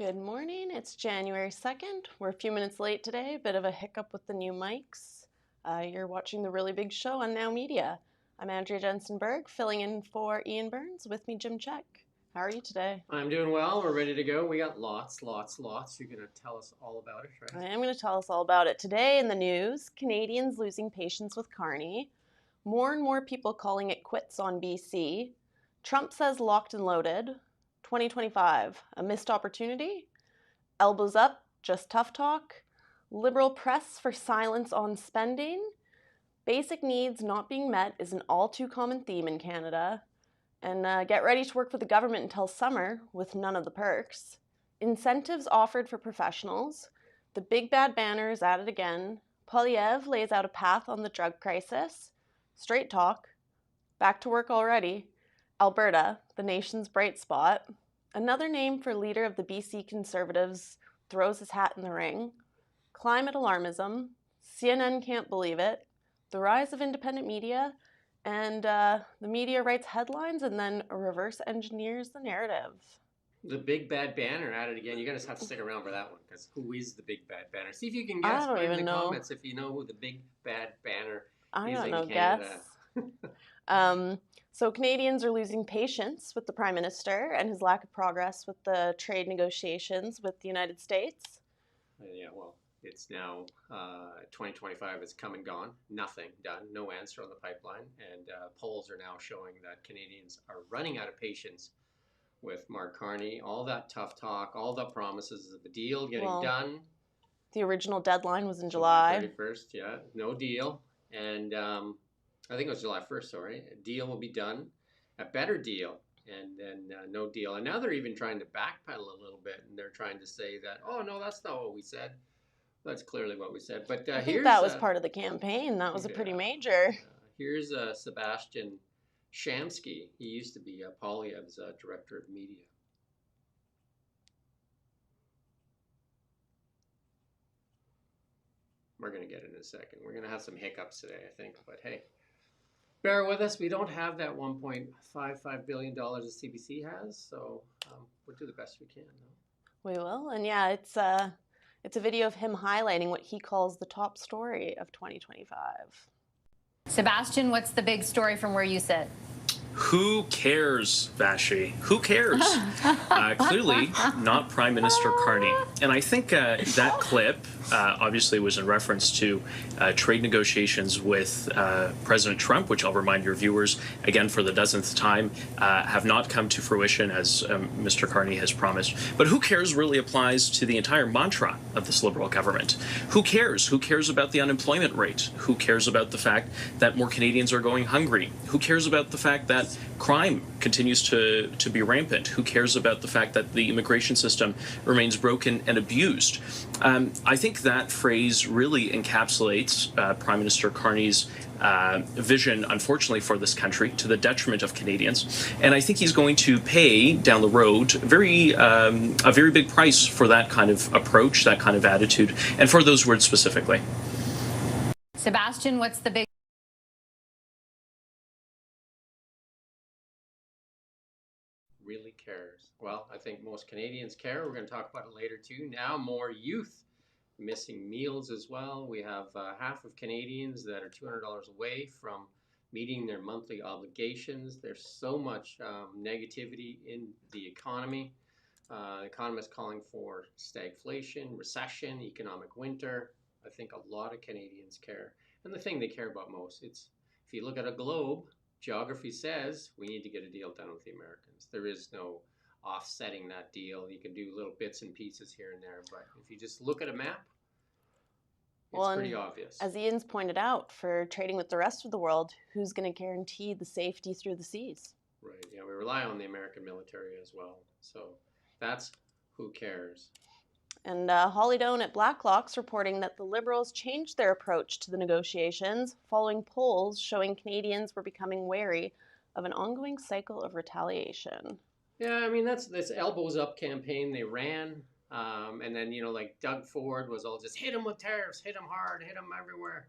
Good morning. It's January 2nd. We're a few minutes late today. A bit of a hiccup with the new mics. You're watching The Really Big Show on Now Media. I'm Andrea Jensenberg, filling in for Ian Burns. With me, Jim Check. How are you today? I'm doing well. We're ready to go. We got lots. You're going to tell us all about it, right? I am going to tell us all about it. Today in the news, Canadians losing patience with Carney. More and more people calling it quits on BC. Trump says locked and loaded. 2025, a missed opportunity. Elbows up, just tough talk. Liberal press for silence on spending. Basic needs not being met is an all too common theme in Canada. And get ready to work for the government until summer with none of the perks. Incentives offered for professionals. The big bad banner is at it again. Poilievre lays out a path on the drug crisis. Straight talk. Back to work already. Alberta, the nation's bright spot. Another name for leader of the BC Conservatives throws his hat in the ring. Climate alarmism. CNN can't believe it. The rise of independent media. And the media writes headlines and then reverse engineers the narrative. The big bad banner at it again. You're going to have to stick around for that one, because who is the big bad banner? See if you can guess. Put in the comments if you know who the big bad banner is in Canada. So Canadians are losing patience with the Prime Minister and his lack of progress with the trade negotiations with the United States. Yeah, well, it's now 2025 has come and gone. Nothing done. No answer on the pipeline. And polls are now showing that Canadians are running out of patience with Mark Carney. All that tough talk, all the promises of the deal getting done. The original deadline was in July 31st, yeah. No deal. And I think it was July 1st, sorry. A deal will be done. A better deal. And then no deal. And now they're even trying to backpedal a little bit. And they're trying to say that, oh, no, that's not what we said. That's clearly what we said. But I think that was part of the campaign. That was a pretty major. Here's Sebastian Shamsky. He used to be Poilievre's director of media. We're going to get it in a second. We're going to have some hiccups today, I think. But hey, bear with us. We don't have that $1.55 billion that CBC has. So we'll do the best we can. We will. And yeah, it's a video of him highlighting what he calls the top story of 2025. Sebastian, what's the big story from where you sit? Who cares, Vashi? Who cares? Clearly not Prime Minister Carney. And I think that clip obviously was in reference to trade negotiations with President Trump, which I'll remind your viewers, again for the dozenth time, have not come to fruition as Mr. Carney has promised. But who cares really applies to the entire mantra of this Liberal government. Who cares? Who cares about the unemployment rate? Who cares about the fact that more Canadians are going hungry? Who cares about the fact that crime continues to be rampant? Who cares about the fact that the immigration system remains broken and abused? I think that phrase really encapsulates Prime Minister Carney's vision, unfortunately, for this country, to the detriment of Canadians. And I think he's going to pay down the road a very big price for that kind of approach, that kind of attitude, and for those words specifically. Sebastian, what's the big really cares? Well, I think most Canadians care. We're going to talk about it later too. Now more youth missing meals as well. We have half of Canadians that are $200 away from meeting their monthly obligations. There's so much negativity in the economy. Economists calling for stagflation, recession, economic winter. I think a lot of Canadians care. And the thing they care about most, it's if you look at a globe, geography says we need to get a deal done with the Americans. There is no offsetting that deal. You can do little bits and pieces here and there, but if you just look at a map, it's pretty obvious. As Ian's pointed out, for trading with the rest of the world, who's going to guarantee the safety through the seas? Right, yeah, we rely on the American military as well. So that's who cares. And Holly Doan at Blacklock's reporting that the Liberals changed their approach to the negotiations following polls showing Canadians were becoming wary of an ongoing cycle of retaliation. Yeah, I mean, that's this elbows up campaign they ran. And then, like Doug Ford was all just hit them with tariffs, hit them hard, hit them everywhere.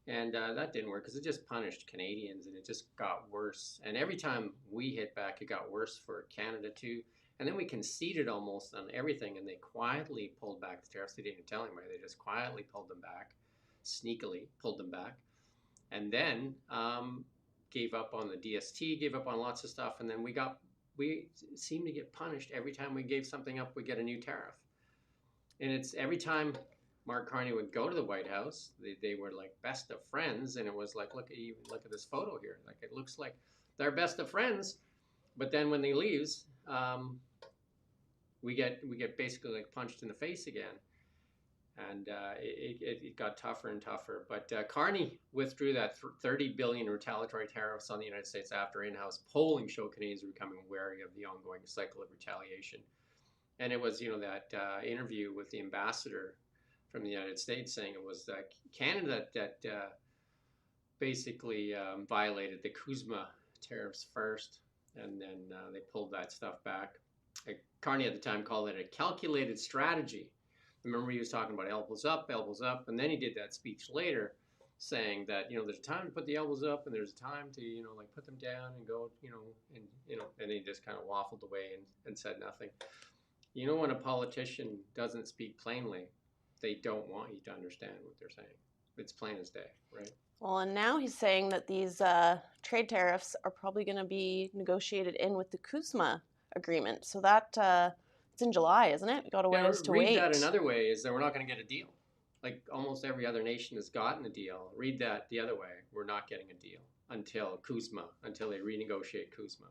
And that didn't work because it just punished Canadians and it just got worse. And every time we hit back, it got worse for Canada too. And then we conceded almost on everything, and they quietly pulled back the tariffs. They didn't tell anybody. They just quietly pulled them back, sneakily pulled them back, and then gave up on the DST, gave up on lots of stuff, and then we seem to get punished every time we gave something up. We get a new tariff, and it's every time Mark Carney would go to the White House, they were like best of friends, and it was like, look at this photo here. Like, it looks like they're best of friends, but then when they leaves, we get basically like punched in the face again, and it got tougher and tougher. But Carney withdrew that 30 billion retaliatory tariffs on the United States after in-house polling showed Canadians were becoming wary of the ongoing cycle of retaliation. And it was, that interview with the ambassador from the United States saying it was Canada that basically violated the CUSMA tariffs first, and then they pulled that stuff back. Carney at the time called it a calculated strategy. Remember, he was talking about elbows up, and then he did that speech later saying that, there's a time to put the elbows up and there's a time to, like put them down and go, and he just kind of waffled away and said nothing. When a politician doesn't speak plainly, they don't want you to understand what they're saying. It's plain as day, right? Well, and now he's saying that these trade tariffs are probably going to be negotiated in with the CUSMA agreement. So that it's in July, isn't it? We got a ways to wait. Read that another way is that we're not going to get a deal. Like almost every other nation has gotten a deal. Read that the other way. We're not getting a deal until CUSMA, until they renegotiate CUSMA,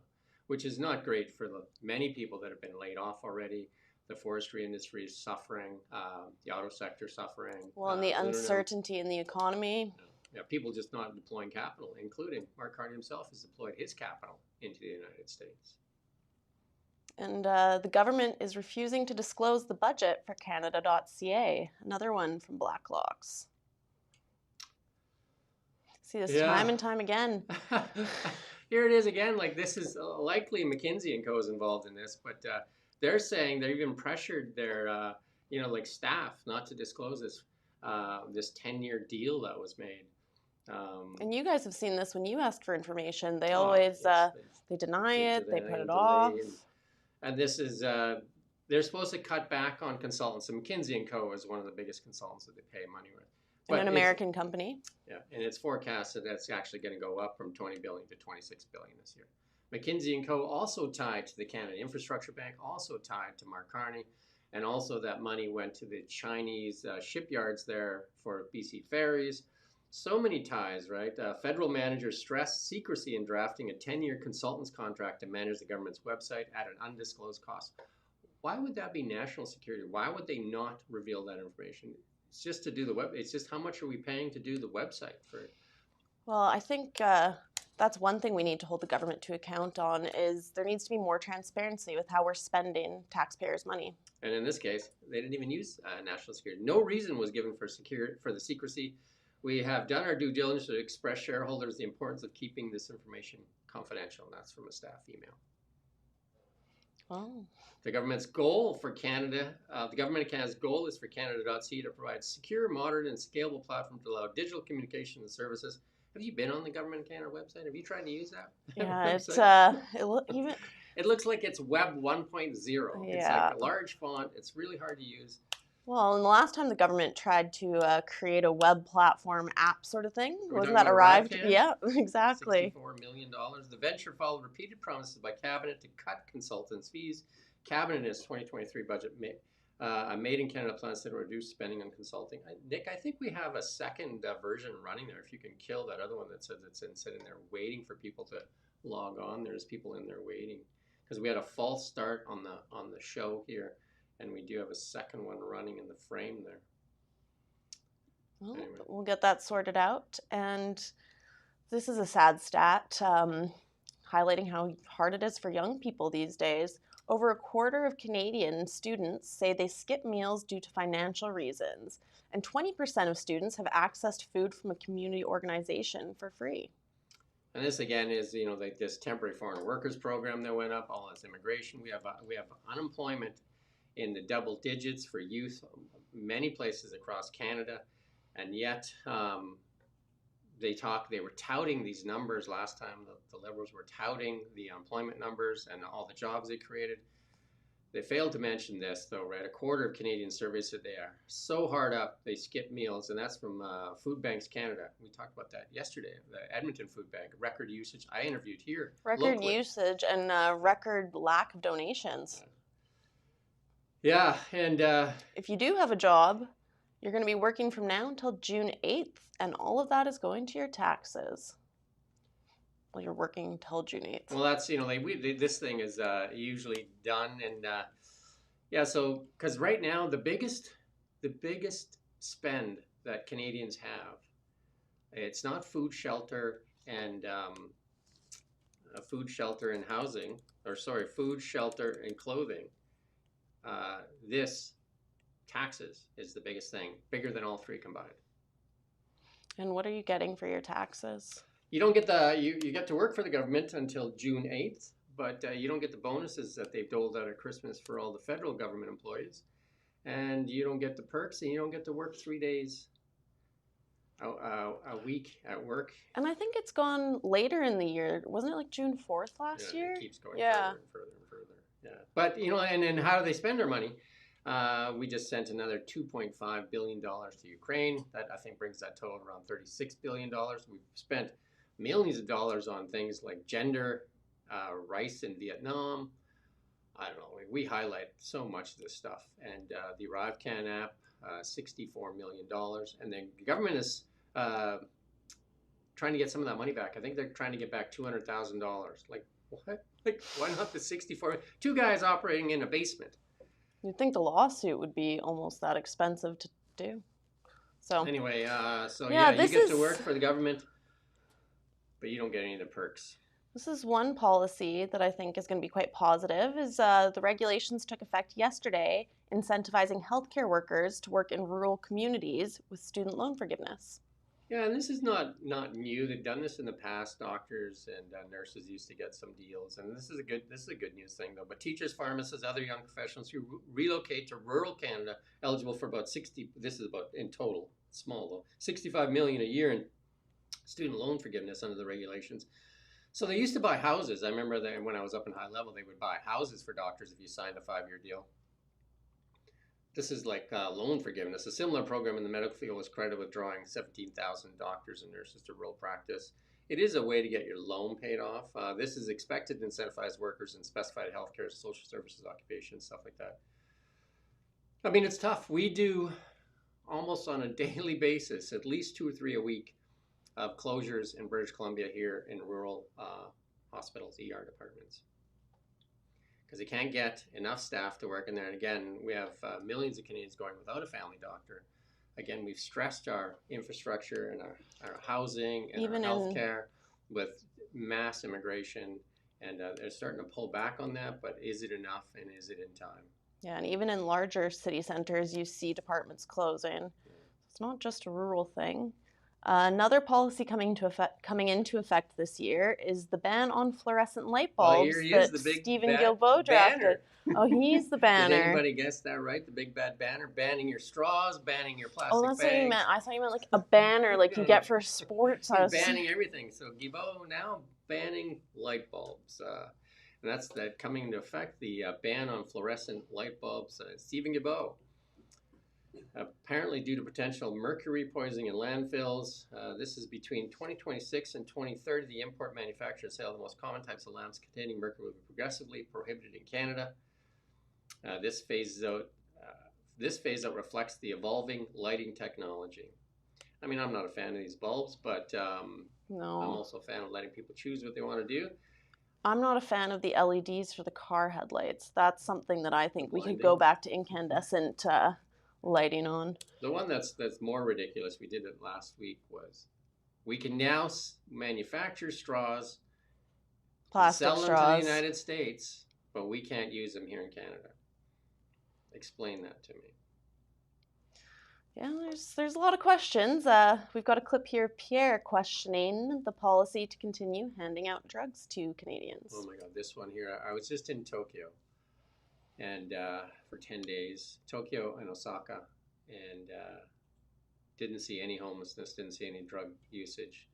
which is not great for the many people that have been laid off already. The forestry industry is suffering, the auto sector suffering. Well, and the uncertainty in the economy. Yeah, people just not deploying capital, including Mark Carney himself has deployed his capital into the United States. And the government is refusing to disclose the budget for Canada.ca, another one from Blacklocks. See this time and time again. Here it is again. Like, this is likely McKinsey & Co. is involved in this, but they're saying they even pressured their, staff not to disclose this 10-year deal that was made. And you guys have seen this when you ask for information. They always they deny it. They put it off. And this is they're supposed to cut back on consultants. And McKinsey & Co. is one of the biggest consultants that they pay money with. But an American company. Yeah, and it's forecasted that's actually going to go up from 20 billion to 26 billion this year. McKinsey & Co. also tied to the Canada Infrastructure Bank, also tied to Mark Carney, and also that money went to the Chinese shipyards there for BC ferries. So many ties, right? Federal managers stressed secrecy in drafting a 10-year consultant's contract to manage the government's website at an undisclosed cost. Why would that be national security? Why would they not reveal that information? It's just to do the web. It's just how much are we paying to do the website for it? Well, I think that's one thing we need to hold the government to account on is there needs to be more transparency with how we're spending taxpayers' money. And in this case, they didn't even use national security. No reason was given for the secrecy. We have done our due diligence to express shareholders the importance of keeping this information confidential. And that's from a staff email. Oh. The government's goal for Canada, the government of Canada's goal is for Canada.ca to provide secure, modern, and scalable platform to allow digital communication and services. Have you been on the Government of Canada website? Have you tried to use that? Yeah, it looks like it's Web 1.0. Yeah. It's like a large font. It's really hard to use. Well, and the last time the government tried to create a web platform app sort of thing, wasn't that arrived? Yeah, exactly. $64 million. The venture followed repeated promises by Cabinet to cut consultants' fees. Cabinet in its 2023 budget made in Canada plans to reduce spending on consulting. Nick, I think we have a second version running there. If you can kill that other one that says it's sitting there waiting for people to log on. There's people in there waiting because we had a false start on the show here. And we do have a second one running in the frame there. Well, anyway. We'll get that sorted out. And this is a sad stat, highlighting how hard it is for young people these days. Over a quarter of Canadian students say they skip meals due to financial reasons. And 20% of students have accessed food from a community organization for free. And this again is, like this temporary foreign workers program that went up, all this immigration. We have unemployment in the double digits for youth, many places across Canada, and yet they were touting these numbers last time. The Liberals were touting the employment numbers and all the jobs they created. They failed to mention this, though, right? A quarter of Canadians surveyed said they are so hard up they skip meals, and that's from Food Banks Canada. We talked about that yesterday. The Edmonton Food Bank, record usage. I interviewed here Record locally. usage and record lack of donations. Yeah, and if you do have a job, you're going to be working from now until June 8th, and all of that is going to your taxes. Well, you're working until June 8th. well, that's this thing is usually done, and yeah. So because right now the biggest spend that Canadians have, it's not food, shelter, and housing, or sorry, food, shelter, and clothing. This taxes is the biggest thing, bigger than all three combined. And what are you getting for your taxes? You don't get you get to work for the government until June 8th, but you don't get the bonuses that they've doled out at Christmas for all the federal government employees. And you don't get the perks, and you don't get to work 3 days a week at work. And I think it's gone later in the year. Wasn't it like June 4th last year? It keeps going further and further and further. Yeah. But, and then how do they spend their money? We just sent another $2.5 billion to Ukraine. That, I think, brings that total around $36 billion. We've spent millions of dollars on things like gender, rice in Vietnam. I don't know. We highlight so much of this stuff. And the ArriveCan app, $64 million. And the government is trying to get some of that money back. I think they're trying to get back $200,000. Like, what? Like, why not the 64? Two guys operating in a basement. You'd think the lawsuit would be almost that expensive to do. So anyway, you get to work for the government, but you don't get any of the perks. This is one policy that I think is going to be quite positive. Is the regulations took effect yesterday, incentivizing healthcare workers to work in rural communities with student loan forgiveness. Yeah, and this is not new. They've done this in the past. Doctors and nurses used to get some deals, and this is a good news thing though. But teachers, pharmacists, other young professionals who relocate to rural Canada eligible for about 60. This is about in total, small though, $65 million a year in student loan forgiveness under the regulations. So they used to buy houses. I remember that when I was up in high level, they would buy houses for doctors if you signed a 5-year deal. This is like loan forgiveness. A similar program in the medical field was credited with drawing 17,000 doctors and nurses to rural practice. It is a way to get your loan paid off. This is expected to incentivize workers in specified healthcare, social services, occupations, stuff like that. I mean, it's tough. We do almost on a daily basis, at least 2 or 3 a week, of closures in British Columbia here in rural hospitals, ER departments. Because they can't get enough staff to work in there. And again, we have millions of Canadians going without a family doctor. Again, we've stressed our infrastructure and our housing and even our healthcare with mass immigration. And they're starting to pull back on that, but is it enough and is it in time? Yeah, and even in larger city centers, you see departments closing. Yeah. It's not just a rural thing. Another policy coming into effect this year is the ban on fluorescent light bulbs that Stephen Guilbeault drafted. Oh, he's the banner. Did anybody guess that right? The big bad banner, banning your straws, banning your plastic bags. Oh, that's what you meant. I thought you meant like a banner like you get for sports. Banning everything. So Guilbeault now banning light bulbs. And that's coming into effect, the ban on fluorescent light bulbs. Stephen Guilbeault. Apparently due to potential mercury poisoning in landfills. This is between 2026 and 2030. The import, manufacture, and sale of the most common types of lamps containing mercury will be progressively prohibited in Canada. This phase out reflects the evolving lighting technology. I mean, I'm not a fan of these bulbs, but no. I'm also a fan of letting people choose what they want to do. I'm not a fan of the LEDs for the car headlights. That's something that I think we could go back to incandescent lighting on. The one that's more ridiculous, we did it last week, was we can now manufacture straws, plastic sell them straws to the United States, but we can't use them here in Canada. Explain that to me. Yeah, there's a lot of questions. We've got a clip here of Pierre questioning the policy to continue handing out drugs to Canadians. Oh my God, this one here. I was just in Tokyo. And for 10 days, Tokyo and Osaka, and didn't see any homelessness, didn't see any drug usage.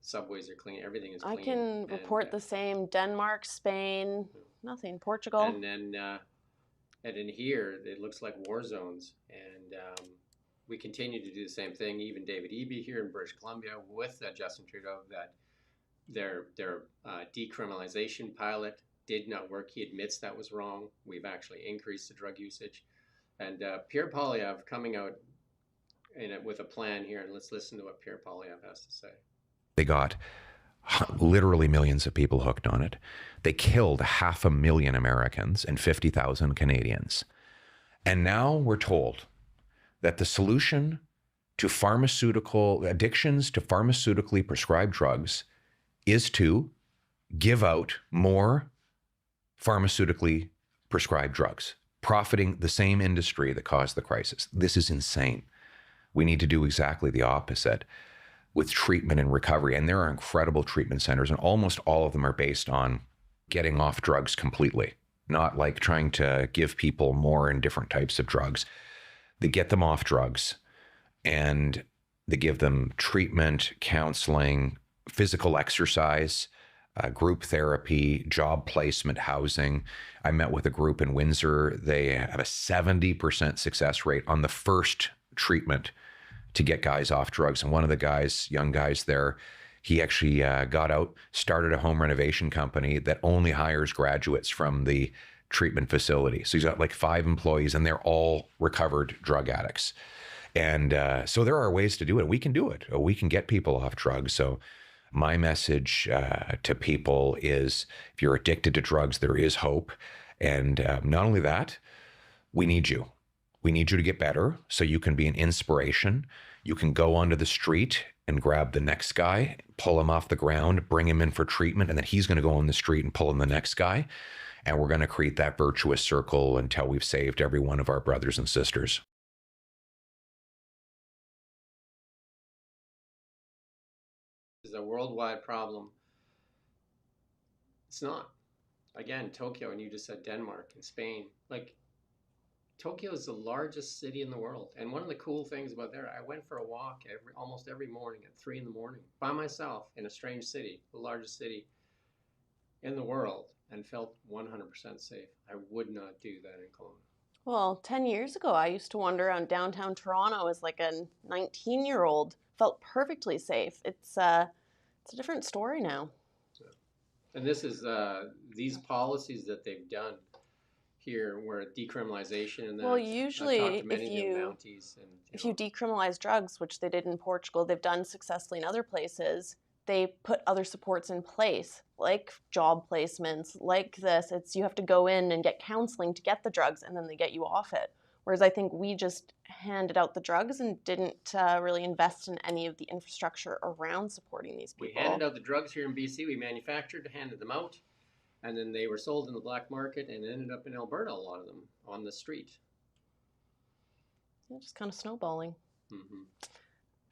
Subways are clean, everything is clean. I can report the same. Denmark, Spain, nothing. Portugal. And then And in here, it looks like war zones. And we continue to do the same thing. Even David Eby here in British Columbia with Justin Trudeau, that their decriminalization pilot did not work. He admits that was wrong. We've actually increased the drug usage. And Pierre Poilievre coming out with a plan here. And let's listen to what Pierre Poilievre has to say. They got literally millions of people hooked on it. They killed 500,000 Americans and 50,000 Canadians. And now we're told that the solution to pharmaceutical addictions to pharmaceutically prescribed drugs is to give out more pharmaceutically prescribed drugs, profiting the same industry that caused the crisis. This is insane. We need to do exactly the opposite with treatment and recovery. And there are incredible treatment centers, and almost all of them are based on getting off drugs completely, not like trying to give people more and different types of drugs. They get them off drugs and they give them treatment, counseling, physical exercise, group therapy, job placement, housing. I met with a group in Windsor. They have a 70% success rate on the first treatment to get guys off drugs. And one of the guys, young guys there, he actually got out, started a home renovation company that only hires graduates from the treatment facility. So he's got like 5 employees and they're all recovered drug addicts. And so there are ways to do it. We can do it. We can get people off drugs. So my message to people is, if you're addicted to drugs, there is hope. And not only that, we need you. We need you to get better so you can be an inspiration. You can go onto the street and grab the next guy, pull him off the ground, bring him in for treatment, and then he's going to go on the street and pull in the next guy. And we're going to create that virtuous circle until we've saved every one of our brothers and sisters. Is a worldwide problem. It's not. Again, Tokyo, and you just said Denmark and Spain. Like, Tokyo is the largest city in the world. And one of the cool things about there, I went for a walk almost every morning at 3 a.m. by myself in a strange city, the largest city in the world, and felt 100% safe. I would not do that in Kelowna. Well, 10 years ago, I used to wander around downtown Toronto as like a 19-year-old, felt perfectly safe. It's a different story now. And this is these policies that they've done here, where decriminalization and that. Well, usually if you decriminalize drugs, which they did in Portugal, they've done successfully in other places, they put other supports in place, like job placements, like this. It's you have to go in and get counseling to get the drugs, and then they get you off it. Whereas I think we just handed out the drugs and didn't really invest in any of the infrastructure around supporting these people. We handed out the drugs here in BC. We manufactured, handed them out, and then they were sold in the black market and ended up in Alberta, a lot of them, on the street. Just kind of snowballing.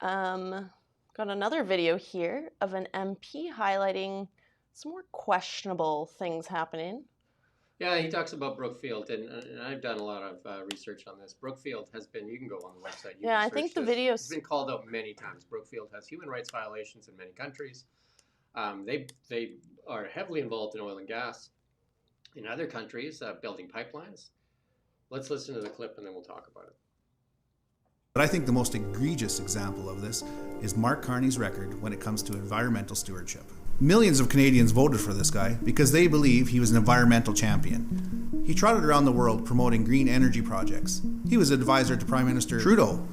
Mm-hmm. Got another video here of an MP highlighting some more questionable things happening. Yeah, he talks about Brookfield, and I've done a lot of research on this. Brookfield has been, you can go on the website. Yeah, I think the videos... It's been called out many times. Brookfield has human rights violations in many countries. They are heavily involved in oil and gas in other countries, building pipelines. Let's listen to the clip and then we'll talk about it. But I think the most egregious example of this is Mark Carney's record when it comes to environmental stewardship. Millions of Canadians voted for this guy because they believe he was an environmental champion. He trotted around the world promoting green energy projects. He was an advisor to Prime Minister Trudeau.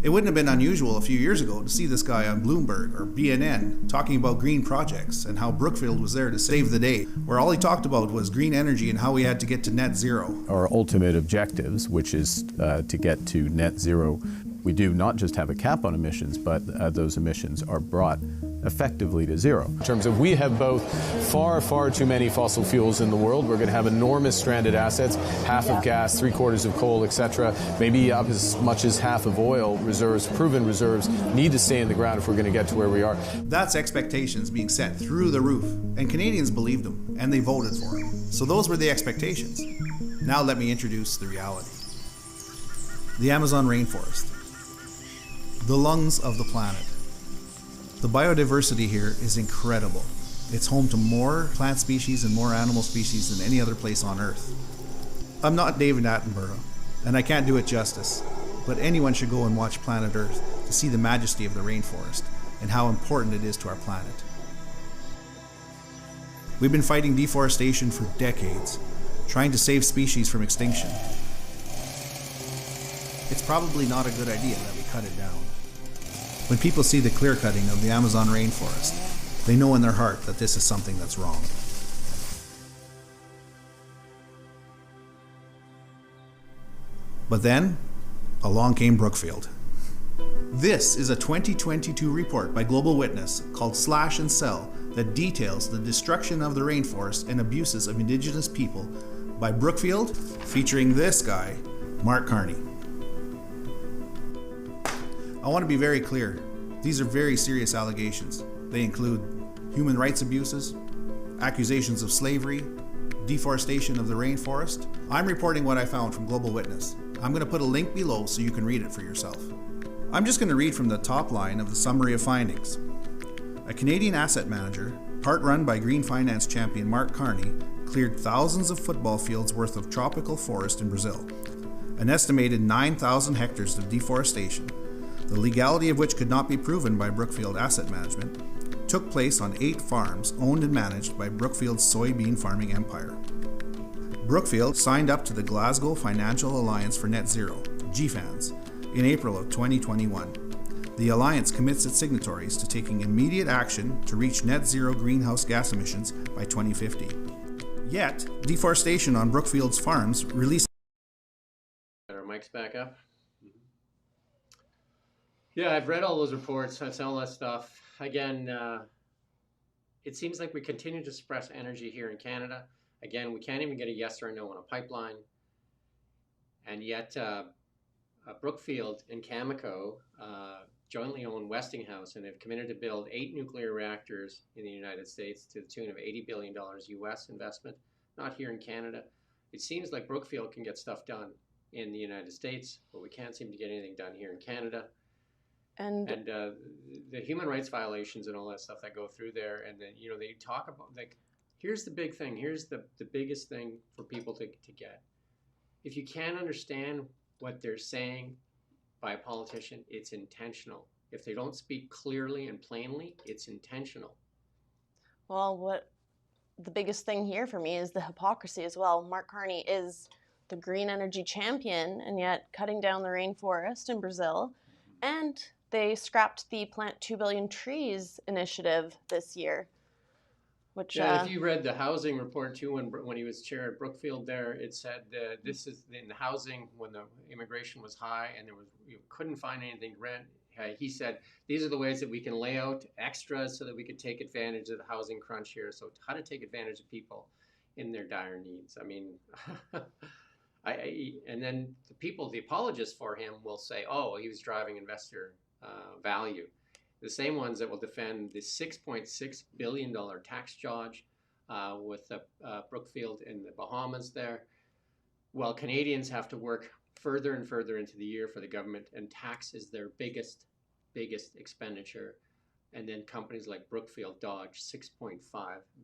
It wouldn't have been unusual a few years ago to see this guy on Bloomberg or BNN talking about green projects and how Brookfield was there to save the day, where all he talked about was green energy and how we had to get to net zero. Our ultimate objectives, which is to get to net zero, we do not just have a cap on emissions, but those emissions are brought effectively to zero. In terms of, we have both far too many fossil fuels in the world. We're going to have enormous stranded assets, half of gas, 3/4 of coal, etc. Maybe up as much as half of oil reserves, proven reserves, need to stay in the ground if we're going to get to where we are. That's expectations being set through the roof, and Canadians believed them, and they voted for him. So those were the expectations. Now let me introduce the reality. The Amazon rainforest, the lungs of the planet. The biodiversity here is incredible. It's home to more plant species and more animal species than any other place on Earth. I'm not David Attenborough, and I can't do it justice, but anyone should go and watch Planet Earth to see the majesty of the rainforest and how important it is to our planet. We've been fighting deforestation for decades, trying to save species from extinction. It's probably not a good idea that we cut it down. When people see the clear cutting of the Amazon rainforest, they know in their heart that this is something that's wrong. But then, along came Brookfield. This is a 2022 report by Global Witness called Slash and Sell that details the destruction of the rainforest and abuses of Indigenous people by Brookfield, featuring this guy, Mark Carney. I want to be very clear. These are very serious allegations. They include human rights abuses, accusations of slavery, deforestation of the rainforest. I'm reporting what I found from Global Witness. I'm going to put a link below so you can read it for yourself. I'm just going to read from the top line of the summary of findings. A Canadian asset manager, part run by green finance champion Mark Carney, cleared thousands of football fields worth of tropical forest in Brazil. An estimated 9,000 hectares of deforestation, the legality of which could not be proven by Brookfield Asset Management, took place on 8 farms owned and managed by Brookfield's soybean farming empire. Brookfield signed up to the Glasgow Financial Alliance for Net Zero, GFANZ, in April of 2021. The alliance commits its signatories to taking immediate action to reach net zero greenhouse gas emissions by 2050. Yet, deforestation on Brookfield's farms released. Our mics back up. Yeah, I've read all those reports. I've seen all that stuff. Again, it seems like we continue to suppress energy here in Canada. Again, we can't even get a yes or a no on a pipeline. And yet, Brookfield and Cameco jointly own Westinghouse, and they've committed to build 8 nuclear reactors in the United States to the tune of $80 billion US investment, not here in Canada. It seems like Brookfield can get stuff done in the United States, but we can't seem to get anything done here in Canada. And the human rights violations and all that stuff that go through there, and then, you know, they talk about, like, here's the big thing, here's the biggest thing for people to get. If you can't understand what they're saying by a politician, it's intentional. If they don't speak clearly and plainly, it's intentional. Well, what the biggest thing here for me is the hypocrisy as well. Mark Carney is the green energy champion, and yet cutting down the rainforest in Brazil. And they scrapped the Plant 2 Billion Trees initiative this year. Which, yeah, if you read the housing report too, when he was chair at Brookfield there, it said this is in the housing when the immigration was high and you couldn't find anything to rent. He said these are the ways that we can lay out extras so that we could take advantage of the housing crunch here. So how to take advantage of people in their dire needs. I mean, and then the apologists for him will say, oh, he was driving investor value. The same ones that will defend the $6.6 billion tax dodge with Brookfield in the Bahamas there. Well, Canadians have to work further and further into the year for the government, and tax is their biggest expenditure. And then companies like Brookfield dodge $6.5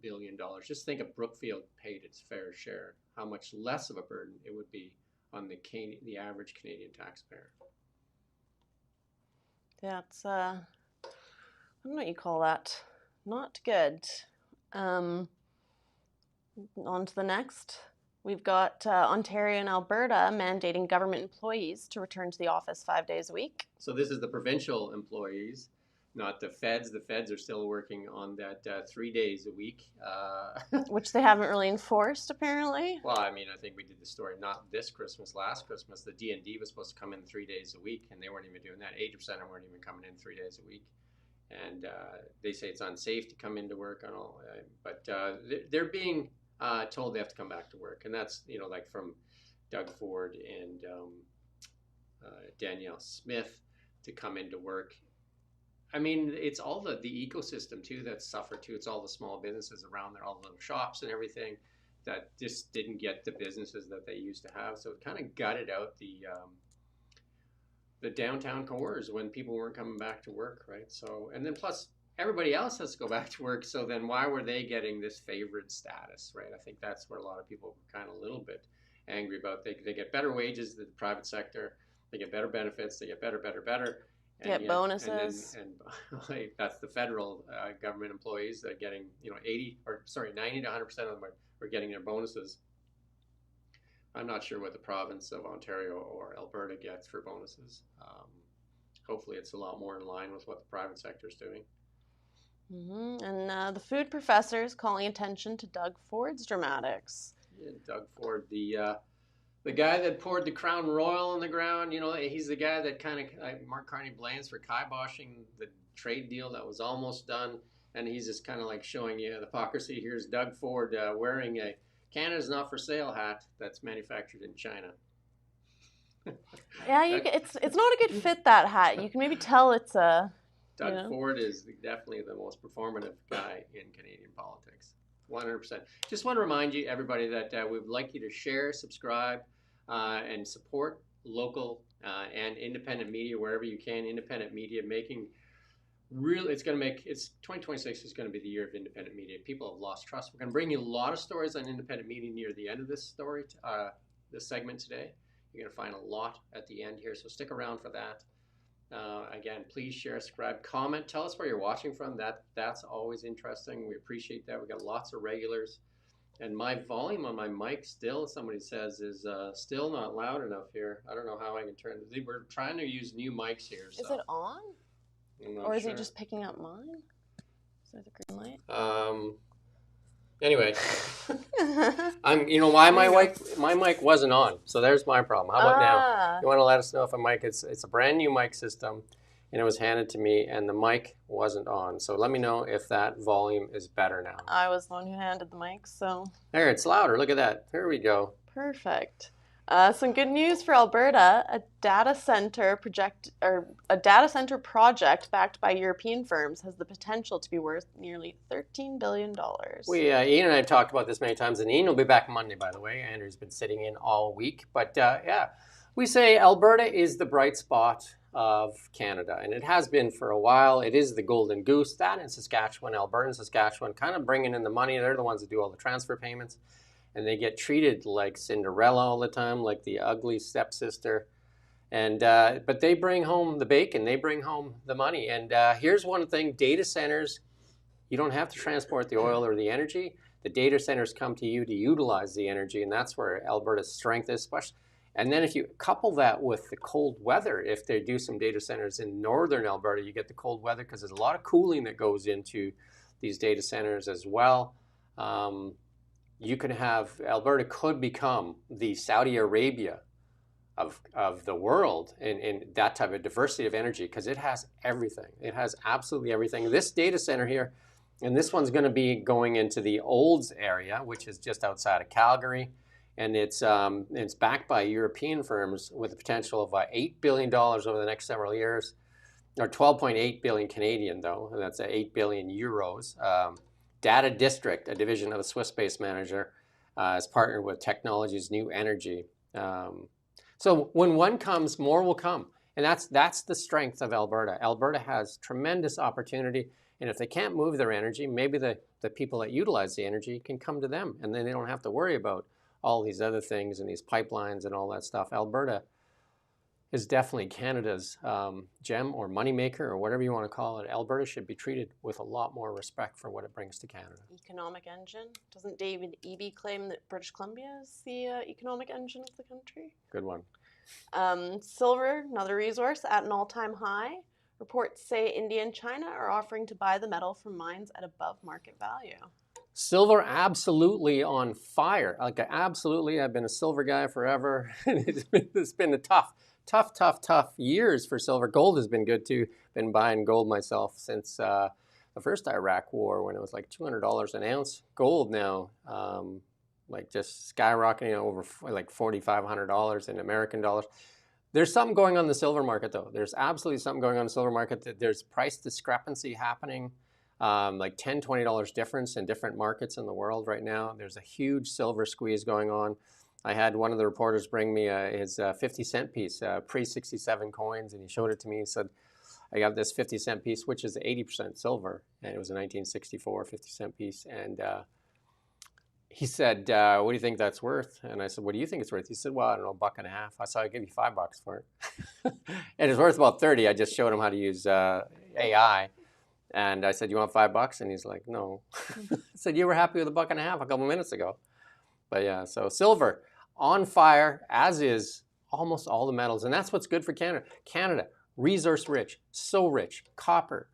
billion. Just think if Brookfield paid its fair share, how much less of a burden it would be on the average Canadian taxpayer. That's I don't know what you call that. Not good. On to the next. We've got Ontario and Alberta mandating government employees to return to the office 5 days a week. So this is the provincial employees, not the feds. The feds are still working on that 3 days a week. Which they haven't really enforced, apparently. Well, I mean, I think we did the story not this Christmas, last Christmas. The D&D was supposed to come in 3 days a week, and they weren't even doing that. 80% of them weren't even coming in 3 days a week. And they say it's unsafe to come into work and all, but they're being told they have to come back to work, and that's, you know, like from Doug Ford and Danielle Smith to come into work. I mean, it's all the ecosystem too that suffered too. It's all the small businesses around there, all the little shops and everything that just didn't get the businesses that they used to have. So it kind of gutted out the downtown cores when people weren't coming back to work, right? So, and then plus everybody else has to go back to work. So then why were they getting this favored status, right? I think that's where a lot of people were kind of a little bit. angry about. They get better wages than the private sector. They get better benefits. They get better. Get bonuses. And that's the federal government employees that are getting, 90 to 100% of them are getting their bonuses. I'm not sure what the province of Ontario or Alberta gets for bonuses. Hopefully it's a lot more in line with what the private sector is doing. And the food professor is calling attention to Doug Ford's dramatics. Yeah, Doug Ford, the guy that poured the Crown Royal on the ground, he's the guy that kind of Mark Carney blames for kiboshing the trade deal that was almost done. And he's just kind of like showing you the hypocrisy. Here's Doug Ford wearing a Canada's Not For Sale hat that's manufactured in China. Yeah, it's not a good fit, that hat. You can maybe tell it's a... Doug Ford is definitely the most performative guy in Canadian politics. 100%. Just want to remind you, everybody, that we'd like you to share, subscribe, and support local and independent media wherever you can. Independent media making it's 2026 is going to be the year of independent media. People have lost trust. We're going to bring you a lot of stories on independent media near the end of this this segment today. You're going to find a lot at the end here, so stick around for that. Again, please share, subscribe, comment. Tell us where you're watching from. That's always interesting. We appreciate that. We got lots of regulars. And my volume on my mic still, somebody says, is still not loud enough here. I don't know how I can turn it. We're trying to use new mics here. Is it on? Or is it just picking up mine? Is there the green light? Anyway, why my mic wasn't on. So there's my problem. How about now? You want to let us know if a mic? It's a brand new mic system, and it was handed to me, and the mic wasn't on. So let me know if that volume is better now. I was the one who handed the mic, so there, it's louder. Look at that. There we go. Perfect. Some good news for Alberta: a data center project backed by European firms has the potential to be worth nearly $13 billion. Ian and I have talked about this many times, and Ian will be back Monday, by the way. Andrew's been sitting in all week, but we say Alberta is the bright spot of Canada, and it has been for a while. It is the golden goose. That in Saskatchewan, Alberta and Saskatchewan, kind of bringing in the money. They're the ones that do all the transfer payments. And they get treated like Cinderella all the time, like the ugly stepsister. And but they bring home the bacon, they bring home the money. And here's one thing: data centers, you don't have to transport the oil or the energy. The data centers come to you to utilize the energy, and that's where Alberta's strength is. And then if you couple that with the cold weather, if they do some data centers in northern Alberta, you get the cold weather because there's a lot of cooling that goes into these data centers as well. You can have, Alberta could become the Saudi Arabia of the world in that type of diversity of energy, because it has everything. It has absolutely everything. This data center here, and this one's going to be going into the Olds area, which is just outside of Calgary, and it's backed by European firms with the potential of $8 billion over the next several years, or 12.8 billion Canadian though, and that's 8 billion euros. Data District, a division of the Swiss-based manager, has partnered with Technologies New Energy. So when one comes, more will come. And that's the strength of Alberta. Alberta has tremendous opportunity. And if they can't move their energy, maybe the people that utilize the energy can come to them. And then they don't have to worry about all these other things and these pipelines and all that stuff. Alberta is definitely Canada's gem or moneymaker or whatever you want to call it. Alberta should be treated with a lot more respect for what it brings to Canada. Economic engine. Doesn't David Eby claim that British Columbia is the economic engine of the country? Good one. Silver, another resource, at an all-time high. Reports say India and China are offering to buy the metal from mines at above market value. Silver absolutely on fire. Like absolutely, I've been a silver guy forever. It's been a tough years for silver. Gold has been good too. Been buying gold myself since the first Iraq war, when it was like $200 an ounce. Gold now, like just skyrocketing over like $4,500 in American dollars. There's something going on in the silver market though. There's absolutely something going on in the silver market. There's price discrepancy happening, like $10, $20 difference in different markets in the world right now. There's a huge silver squeeze going on. I had one of the reporters bring me his 50-cent piece, pre-67 coins, and he showed it to me. He said, I got this 50-cent piece, which is 80% silver, and it was a 1964 50-cent piece. And he said, what do you think that's worth? And I said, what do you think it's worth? He said, well, I don't know, $1.50. I said, I'll give you $5 for it. And it's worth about 30. I just showed him how to use AI. And I said, you want $5? And he's like, no. I said, you were happy with $1.50 a couple minutes ago. But yeah, so silver on fire, as is almost all the metals. And that's what's good for Canada. Canada, resource rich, so rich, copper,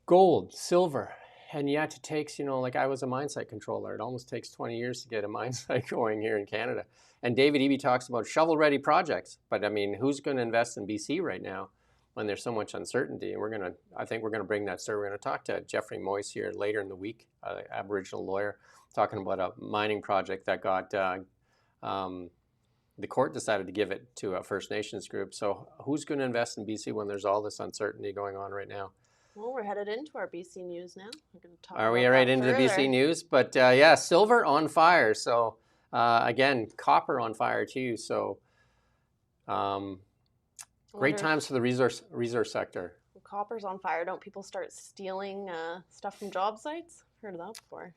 gold, silver. And yet it takes, like I was a mine site controller. It almost takes 20 years to get a mine site going here in Canada. And David Eby talks about shovel-ready projects. But I mean, who's going to invest in BC right now when there's so much uncertainty? And I think we're going to bring that story. We're going to talk to Jeffrey Moyse here later in the week, Aboriginal lawyer, talking about a mining project that got, the court decided to give it to a First Nations group. So who's going to invest in BC when there's all this uncertainty going on right now? Well, we're headed into our BC news now. We're going to talk Are about we right that into the further. BC news? But yeah, silver on fire. So again, copper on fire too. So great times for the resource sector. Copper's on fire. Don't people start stealing stuff from job sites? Heard of that before.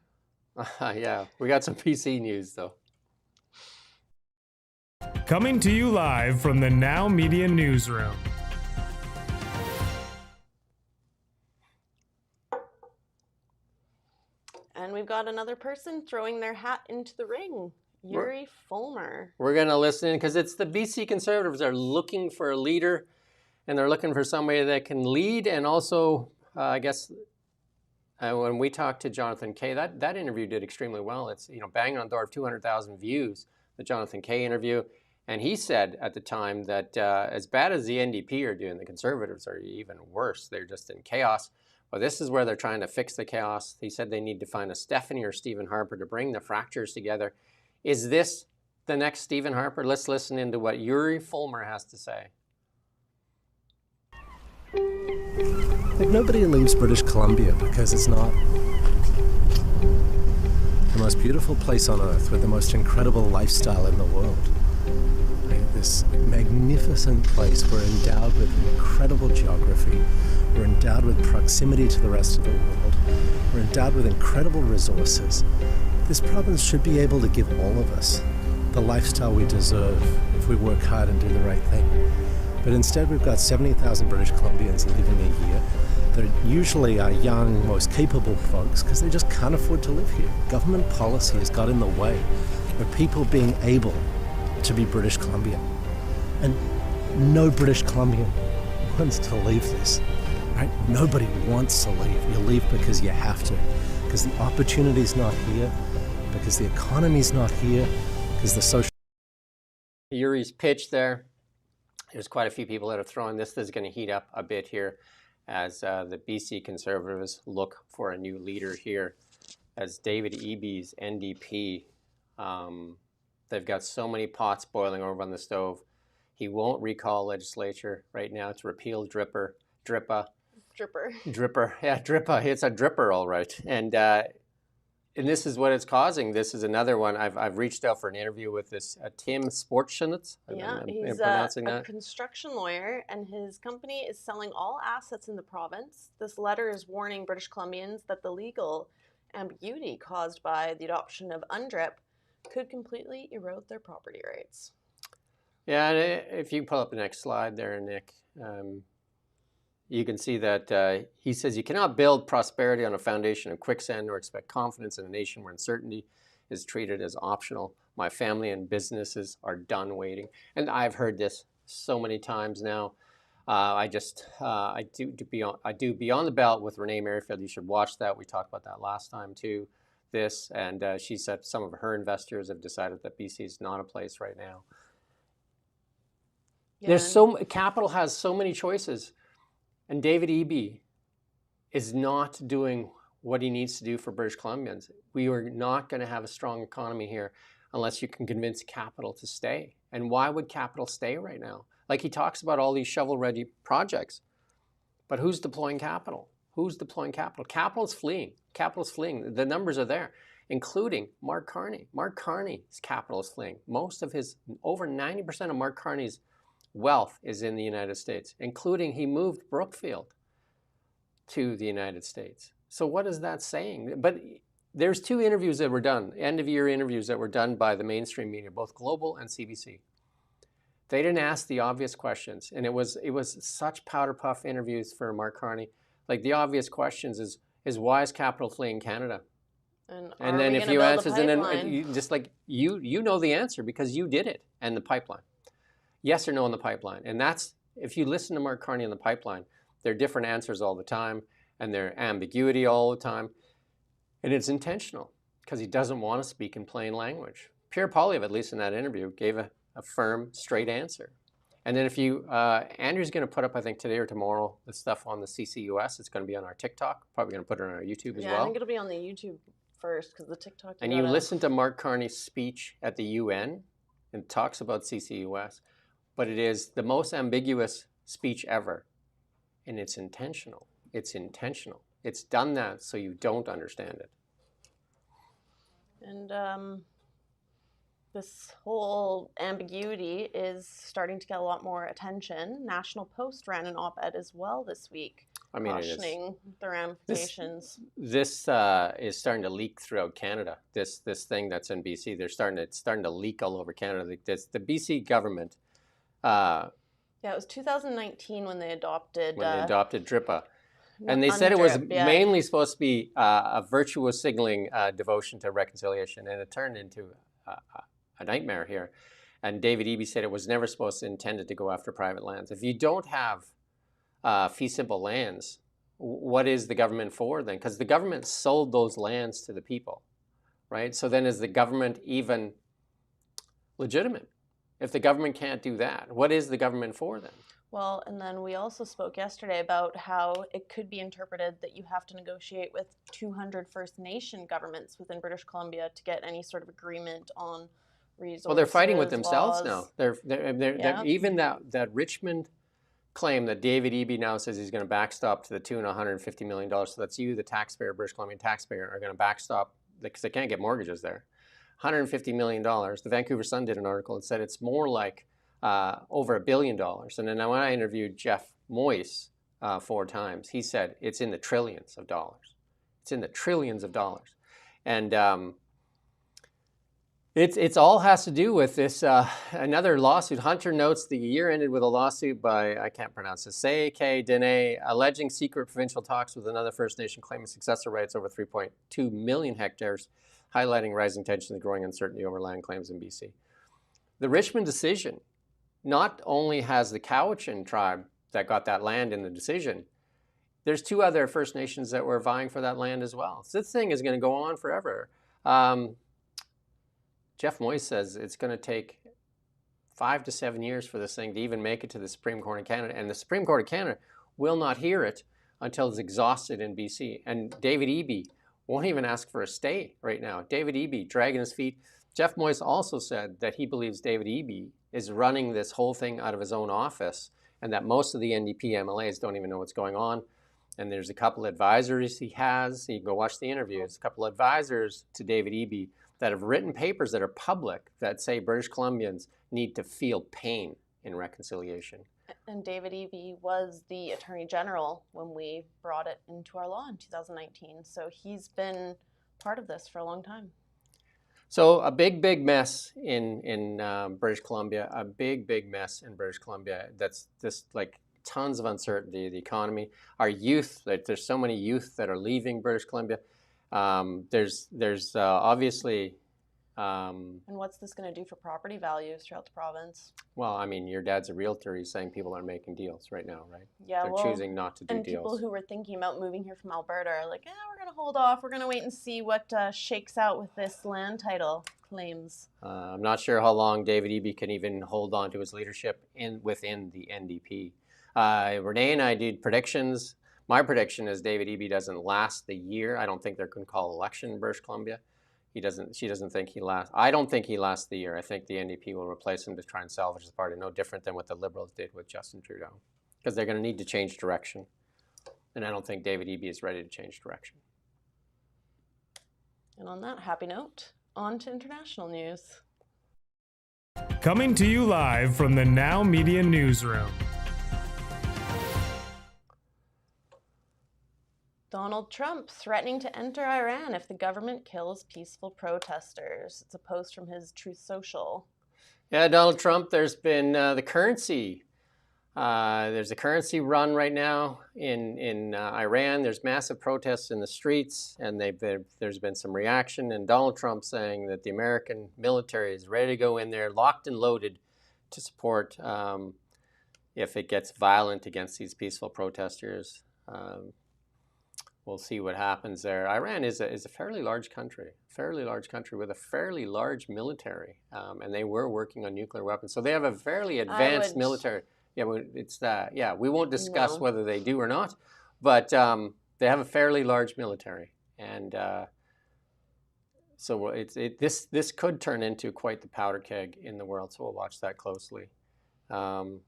Yeah, we got some BC news though. Coming to you live from the Now Media Newsroom. And we've got another person throwing their hat into the ring, Yuri Fulmer. We're going to listen because it's the BC Conservatives are looking for a leader, and they're looking for somebody that can lead. And also, I guess, when we talked to Jonathan Kay, that interview did extremely well. It's banging on the door of 200,000 views, the Jonathan Kay interview. And he said at the time that as bad as the NDP are doing, the Conservatives are even worse. They're just in chaos. Well, this is where they're trying to fix the chaos. He said they need to find a Stephanie or Stephen Harper to bring the fractures together. Is this the next Stephen Harper? Let's listen into what Yuri Fulmer has to say. Like, nobody leaves British Columbia because it's not the most beautiful place on earth with the most incredible lifestyle in the world. Like, this magnificent place. We're endowed with incredible geography. We're endowed with proximity to the rest of the world. We're endowed with incredible resources. This province should be able to give all of us the lifestyle we deserve if we work hard and do the right thing. But instead, we've got 70,000 British Columbians living a year. They're usually our young, most capable folks because they just can't afford to live here. Government policy has got in the way of people being able to be British Columbian. And no British Columbian wants to leave this. Right? Nobody wants to leave. You leave because you have to, because the opportunity's not here, because the economy's not here, because the social... Yuri's pitch there. There's quite a few people that are throwing this. This is going to heat up a bit here as the BC Conservatives look for a new leader here. As David Eby's NDP, they've got so many pots boiling over on the stove. He won't recall legislature right now to repeal DRIPA. Dripper, yeah, DRIPA. It's a dripper, all right. And this is what it's causing. This is another one. I've reached out for an interview with this Tim Sportschnitz. Yeah, he's a construction lawyer, and his company is selling all assets in the province. This letter is warning British Columbians that the legal ambiguity caused by the adoption of UNDRIP could completely erode their property rights. Yeah, and if you pull up the next slide there, Nick, you can see that he says you cannot build prosperity on a foundation of quicksand or expect confidence in a nation where uncertainty is treated as optional. My family and businesses are done waiting. And I've heard this so many times now. I do Beyond the Belt with Renee Merrifield. You should watch that. We talked about that last time too. And she said some of her investors have decided that BC is not a place right now. Yeah. Capital has so many choices. And David Eby is not doing what he needs to do for British Columbians. We are not going to have a strong economy here unless you can convince capital to stay. And why would capital stay right now? Like, he talks about all these shovel-ready projects, but who's deploying capital? Who's deploying capital? Capital's fleeing. Capital's fleeing. The numbers are there, including Mark Carney. Mark Carney's capital is fleeing. Over 90% of Mark Carney's wealth is in the United States, including he moved Brookfield to the United States. So what is that saying? But there's two interviews that were done, end-of-year interviews that were done by the mainstream media, both Global and CBC. They didn't ask the obvious questions, and it was such powder puff interviews for Mark Carney. Like the obvious questions is why is capital fleeing Canada? And then if you answer, and then you, just like you know the answer because you did it, and the pipeline. Yes or no on the pipeline, and that's if you listen to Mark Carney on the pipeline, there are different answers all the time, and there's ambiguity all the time. And it's intentional because he doesn't want to speak in plain language. Pierre Poilievre, at least in that interview, gave a firm, straight answer. And then if you, Andrew's going to put up, I think today or tomorrow, the stuff on the CCUS. It's going to be on our TikTok. Probably going to put it on our YouTube as well. Yeah, I think it'll be on the YouTube first because the TikTok. And you listen to Mark Carney's speech at the UN and talks about CCUS, but it is the most ambiguous speech ever. And it's intentional. It's intentional. It's done that so you don't understand it. And this whole ambiguity is starting to get a lot more attention. National Post ran an op-ed as well this week, cautioning the ramifications. This is starting to leak throughout Canada. This thing that's in BC, it's starting to leak all over Canada. The BC government. Yeah, it was 2019 when they adopted. DRIPA. And they said it was mainly supposed to be a virtuous signaling devotion to reconciliation, and it turned into a nightmare here. And David Eby said it was never intended to go after private lands. If you don't have fee simple lands, what is the government for then? Because the government sold those lands to the people, right? So then is the government even legitimate? If the government can't do that, what is the government for then? Well, and then we also spoke yesterday about how it could be interpreted that you have to negotiate with 200 First Nation governments within British Columbia to get any sort of agreement on resources. Well, they're fighting with themselves laws. now. They're even that Richmond claim that David Eby now says he's going to backstop to the tune of $150 million. So that's you, the taxpayer, British Columbian taxpayer, are going to backstop because they can't get mortgages there. $150 million. The Vancouver Sun did an article and said it's more like over $1 billion. And then when I interviewed Jeff Moyse 4 times, he said it's in the trillions of dollars. It's in the trillions of dollars. And it's all has to do with this, another lawsuit. Hunter notes the year ended with a lawsuit by, I can't pronounce this, K. Dene, alleging secret provincial talks with another First Nation claiming successor rights over 3.2 million hectares, highlighting rising tensions and growing uncertainty over land claims in BC. The Richmond decision not only has the Cowichan tribe that got that land in the decision, there's 2 other First Nations that were vying for that land as well. So this thing is going to go on forever. Jeff Moyse says it's going to take 5 to 7 years for this thing to even make it to the Supreme Court of Canada. And the Supreme Court of Canada will not hear it until it's exhausted in BC. And David Eby won't even ask for a stay right now. David Eby dragging his feet. Jeff Moyse also said that he believes David Eby is running this whole thing out of his own office and that most of the NDP MLAs don't even know what's going on. And there's a couple advisors he has. You can go watch the interviews. A couple advisors to David Eby that have written papers that are public that say British Columbians need to feel pain in reconciliation. And David Eby was the Attorney General when we brought it into our law in 2019. So he's been part of this for a long time. So a big mess in British Columbia, a big mess in British Columbia. That's just like tons of uncertainty, the economy, our youth, like there's so many youth that are leaving British Columbia. There's obviously... and what's this going to do for property values throughout the province? Well, I mean, your dad's a realtor. He's saying people aren't making deals right now, right? Yeah, They're choosing not to do deals. And people who were thinking about moving here from Alberta are like, we're going to hold off. We're going to wait and see what shakes out with this land title claims. I'm not sure how long David Eby can even hold on to his leadership within the NDP. Renee and I did predictions. My prediction is David Eby doesn't last the year. I don't think they're going to call election in British Columbia. She doesn't think he lasts. I don't think he lasts the year. I think the NDP will replace him to try and salvage the party. No different than what the Liberals did with Justin Trudeau, because they're going to need to change direction. And I don't think David Eby is ready to change direction. And on that happy note, on to international news. Coming to you live from the Now Media Newsroom. Donald Trump threatening to enter Iran if the government kills peaceful protesters. It's a post from his Truth Social. Yeah, Donald Trump, there's been the currency. There's a currency run right now in Iran. There's massive protests in the streets, and there's been some reaction. And Donald Trump saying that the American military is ready to go in there, locked and loaded, to support if it gets violent against these peaceful protesters. We'll see what happens there. Iran is a fairly large country with a fairly large military, and they were working on nuclear weapons. So they have a fairly advanced military. Yeah, it's yeah. We won't discuss whether they do or not, but they have a fairly large military, and so this could turn into quite the powder keg in the world. So we'll watch that closely. And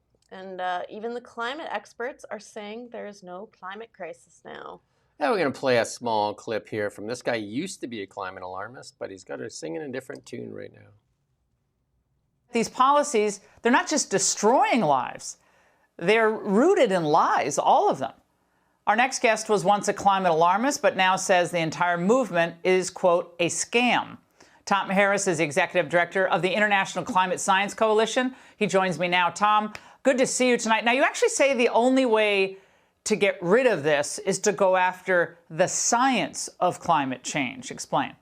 even the climate experts are saying there is no climate crisis now. Now we're going to play a small clip here from this guy. He used to be a climate alarmist, but he's got to sing in a different tune right now. These policies, they're not just destroying lives. They're rooted in lies, all of them. Our next guest was once a climate alarmist, but now says the entire movement is, quote, a scam. Tom Harris is the executive director of the International Climate Science Coalition. He joins me now. Tom, good to see you tonight. Now, you actually say the only way to get rid of this is to go after the science of climate change. Explain.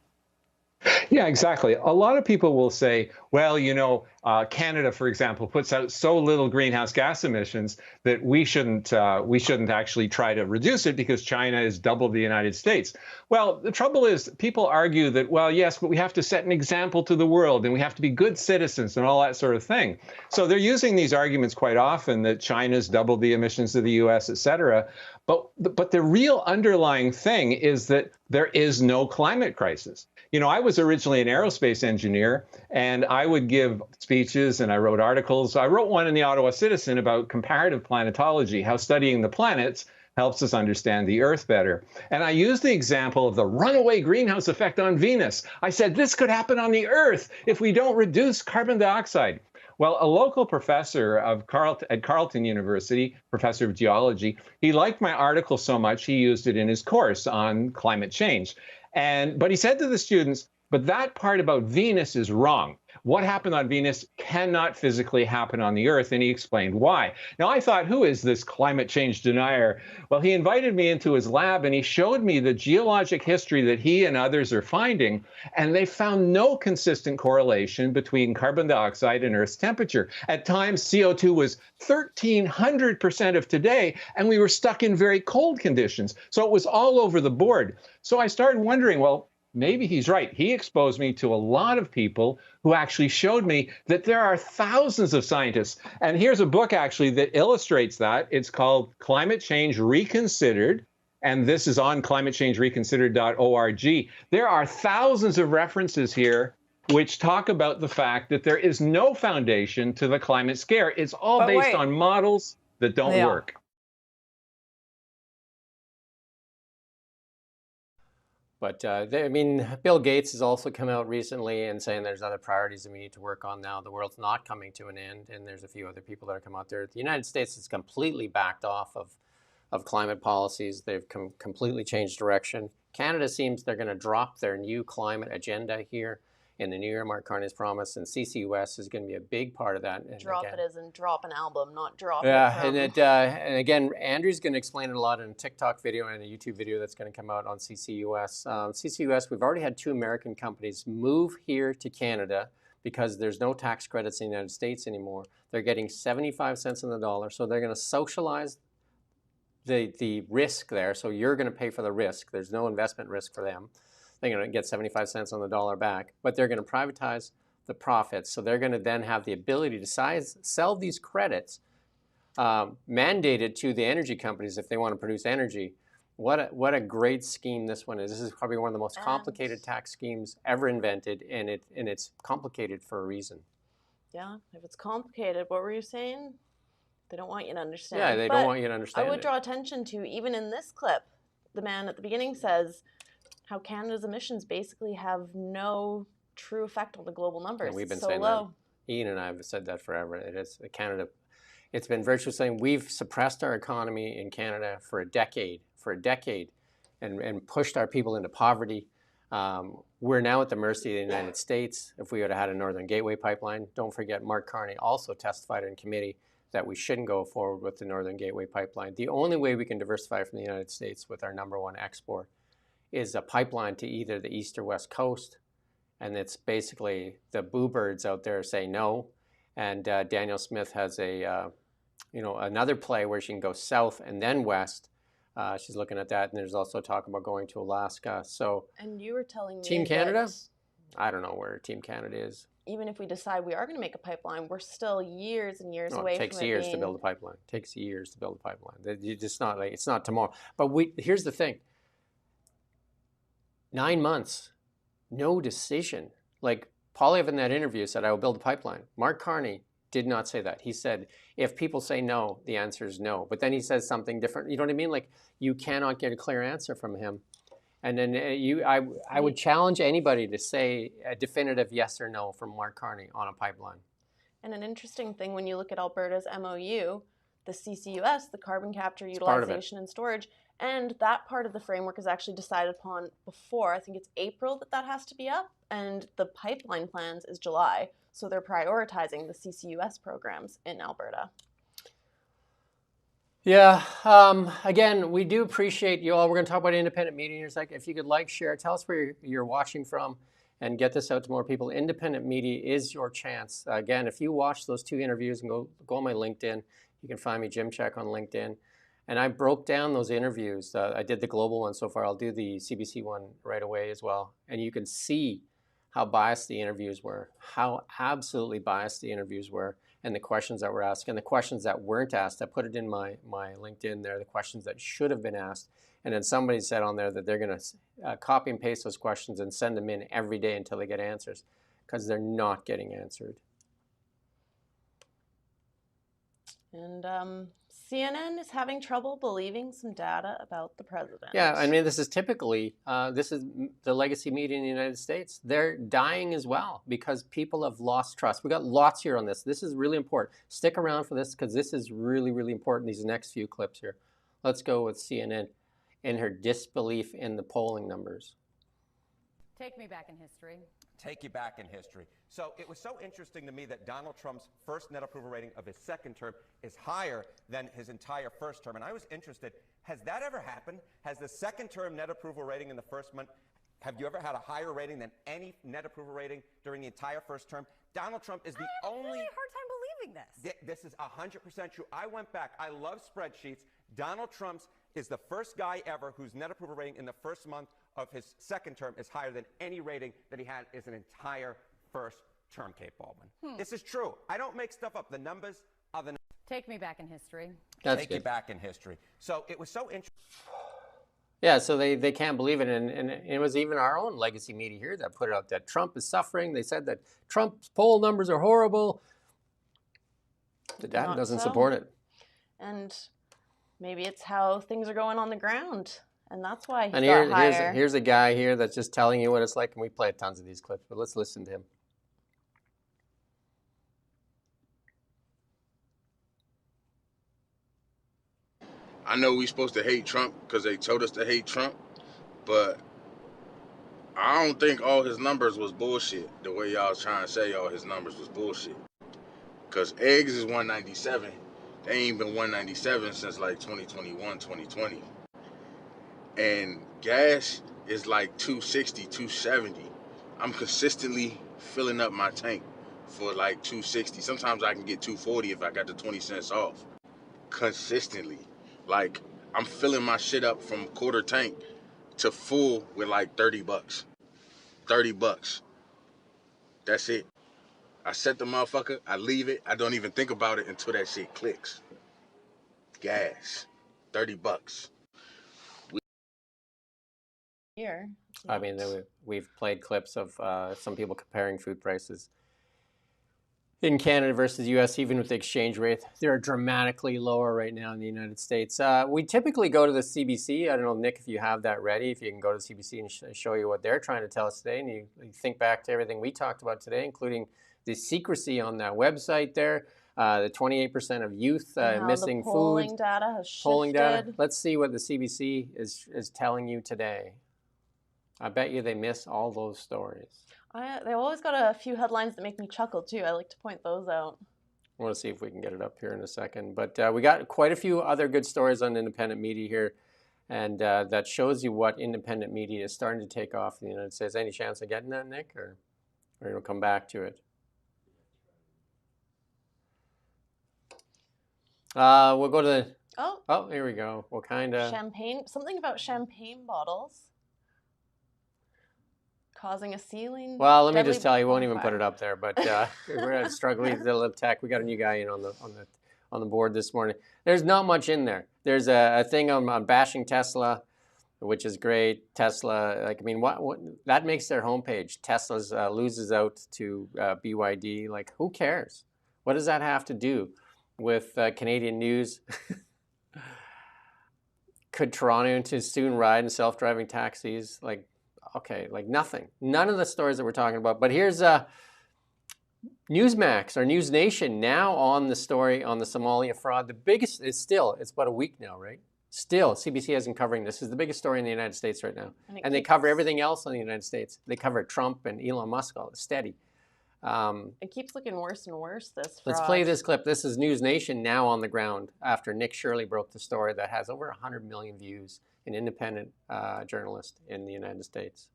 Yeah, exactly. A lot of people will say, well, you know, Canada, for example, puts out so little greenhouse gas emissions that we shouldn't actually try to reduce it because China is double the United States. Well, the trouble is people argue that, well, yes, but we have to set an example to the world and we have to be good citizens and all that sort of thing. So they're using these arguments quite often that China's doubled the emissions of the U.S., et cetera. But the real underlying thing is that there is no climate crisis. You know, I was originally an aerospace engineer, and I would give speeches and I wrote articles. I wrote one in the Ottawa Citizen about comparative planetology, how studying the planets helps us understand the Earth better. And I used the example of the runaway greenhouse effect on Venus. I said, this could happen on the Earth if we don't reduce carbon dioxide. Well, a local professor at Carleton University, professor of geology, he liked my article so much he used it in his course on climate change. But he said to the students, but that part about Venus is wrong. What happened on Venus cannot physically happen on the Earth, and he explained why. Now, I thought, who is this climate change denier? Well, he invited me into his lab, and he showed me the geologic history that he and others are finding, and they found no consistent correlation between carbon dioxide and Earth's temperature. At times, CO2 was 1,300% of today, and we were stuck in very cold conditions. So it was all over the board. So I started wondering, well, maybe he's right. He exposed me to a lot of people who actually showed me that there are thousands of scientists. And here's a book actually that illustrates that. It's called Climate Change Reconsidered. And this is on climatechangereconsidered.org. There are thousands of references here which talk about the fact that there is no foundation to the climate scare. It's all based on models that don't work. But I mean, Bill Gates has also come out recently and saying there's other priorities that we need to work on now. The world's not coming to an end, and there's a few other people that have come out there. The United States has completely backed off of climate policies. They've completely changed direction. Canada seems they're going to drop their new climate agenda here in the new year. Mark Carney's promise, and CCUS is going to be a big part of that. And drop again, it as in drop an album, not drop yeah, it from... and again, Andrew's going to explain it a lot in a TikTok video and a YouTube video that's going to come out on CCUS. CCUS, we've already had 2 American companies move here to Canada because there's no tax credits in the United States anymore. They're getting 75 cents on the dollar, so they're going to socialize the risk there. So you're going to pay for the risk. There's no investment risk for them. They're going to get 75 cents on the dollar back, but they're going to privatize the profits. So they're going to then have the ability to sell these credits mandated to the energy companies if they want to produce energy. What a great scheme this one is. This is probably one of the most complicated tax schemes ever invented, and it's complicated for a reason. Yeah, if it's complicated, what were you saying? They don't want you to understand. Yeah, they don't want you to understand. I would draw attention to, even in this clip, the man at the beginning says how Canada's emissions basically have no true effect on the global numbers. And we've been so saying low. that. Ian and I have said that forever. It is Canada. It's been virtually saying we've suppressed our economy in Canada for a decade, and pushed our people into poverty. We're now at the mercy of the United States. If we would have had a Northern Gateway pipeline, don't forget Mark Carney also testified in committee that we shouldn't go forward with the Northern Gateway pipeline. The only way we can diversify from the United States with our #1 export is a pipeline to either the east or west coast. And it's basically the boo birds out there say no. And Danielle Smith has a, another play where she can go south and then west. She's looking at that, and there's also talk about going to Alaska. So, and you were telling me Team Canada, that I don't know where Team Canada is. even if we decide we are going to make a pipeline, we're still years and years away from it. It takes years to build a pipeline. It takes years to build a pipeline. You just not like it's not tomorrow. But here's the thing: 9 months, no decision. Like Poilievre in that interview said, "I will build a pipeline." Mark Carney did not say that. He said, if people say no, the answer is no. But then he says something different. You know what I mean? Like you cannot get a clear answer from him. And then I would challenge anybody to say a definitive yes or no from Mark Carney on a pipeline. And an interesting thing when you look at Alberta's MOU, the CCUS, the carbon capture, utilization, and storage, and that part of the framework is actually decided upon before, I think it's April that has to be up, and the pipeline plans is July. So they're prioritizing the CCUS programs in Alberta. Yeah. Again, we do appreciate you all. We're going to talk about independent media. If you could share, tell us where you're watching from and get this out to more people. Independent media is your chance. Again, if you watch those 2 interviews and go on my LinkedIn, you can find me, Jim Check, on LinkedIn. And I broke down those interviews. I did the global one so far. I'll do the CBC one right away as well. And you can see how biased the interviews were, how absolutely biased the interviews were, and the questions that were asked, and the questions that weren't asked. I put it in my LinkedIn there, the questions that should have been asked. And then somebody said on there that they're going to copy and paste those questions and send them in every day until they get answers, because they're not getting answered. And CNN is having trouble believing some data about the president. Yeah, I mean, this is typically, this is the legacy media in the United States. They're dying as well because people have lost trust. We got lots here on this. This is really important. Stick around for this because this is really, really important, these next few clips here. Let's go with CNN and her disbelief in the polling numbers. Take me back in history. Take you back in history. So it was so interesting to me that Donald Trump's first net approval rating of his second term is higher than his entire first term. And I was interested, has that ever happened? Has the second term net approval rating in the first month, have you ever had a higher rating than any net approval rating during the entire first term? Donald Trump is the only... I have a really hard time believing this. This is 100% true. I went back. I love spreadsheets. Donald Trump's is the first guy ever whose net approval rating in the first month of his second term is higher than any rating that he had as an entire first term, Kate Baldwin. This is true. I don't make stuff up. The numbers are the numbers. Take me back in history. Take you back in history. So it was so interesting. Yeah, so they can't believe it. And it was even our own legacy media here that put it out that Trump is suffering. They said that Trump's poll numbers are horrible. The data doesn't support it. And maybe it's how things are going on the ground. And that's why he got higher. Here's a guy here that's just telling you what it's like. And we play tons of these clips, but let's listen to him. I know we're supposed to hate Trump because they told us to hate Trump, but I don't think all his numbers was bullshit the way y'all was trying to say all his numbers was bullshit. Because eggs is 197. They ain't been 197 since like 2021, 2020. And gas is like 260, 270. I'm consistently filling up my tank for like 260. Sometimes I can get 240 if I got the 20 cents off. Consistently. Like, I'm filling my shit up from quarter tank to full with like 30 bucks. 30 bucks. That's it. I set the motherfucker, I leave it, I don't even think about it until that shit clicks. Gas. 30 bucks. Here. I mean, we've played clips of some people comparing food prices in Canada versus U.S., even with the exchange rate. They're dramatically lower right now in the United States. We typically go to the CBC. I don't know, Nick, if you have that ready, if you can go to the CBC and show you what they're trying to tell us today. And you think back to everything we talked about today, including the secrecy on that website there. The 28% of youth How missing the polling food. data has shifted. Polling data. Let's see what the CBC is telling you today. I bet you they miss all those stories. They've always got a few headlines that make me chuckle too. I like to point those out. I want to see if we can get it up here in a second. But we got quite a few other good stories on independent media here. And that shows you what independent media is starting to take off in the United States. Any chance of getting that, Nick? Or you'll come back to it? We'll go to the... Oh, here we go. What kind of... Champagne. Something about champagne bottles causing a ceiling. Well, let me just tell you, we won't even put it up there. But we're struggling with a little tech. We got a new guy in on the board this morning. There's not much in there. There's a thing on bashing Tesla, which is great. Tesla, like, I mean, what that makes their homepage. Tesla's loses out to BYD. Like, who cares? What does that have to do with Canadian news? Could Toronto soon ride in self-driving taxis? Like, okay, like nothing. None of the stories that we're talking about. But here's Newsmax or News Nation now on the story on the Somalia fraud. The biggest is still, it's about a week now, right? Still, CBC isn't covering this. This is the biggest story in the United States right now. And they cover everything else in the United States. They cover Trump and Elon Musk all steady. It keeps looking worse and worse, this fraud. Let's play this clip. This is News Nation now on the ground after Nick Shirley broke the story that has over 100 million views, an independent journalist in the United States.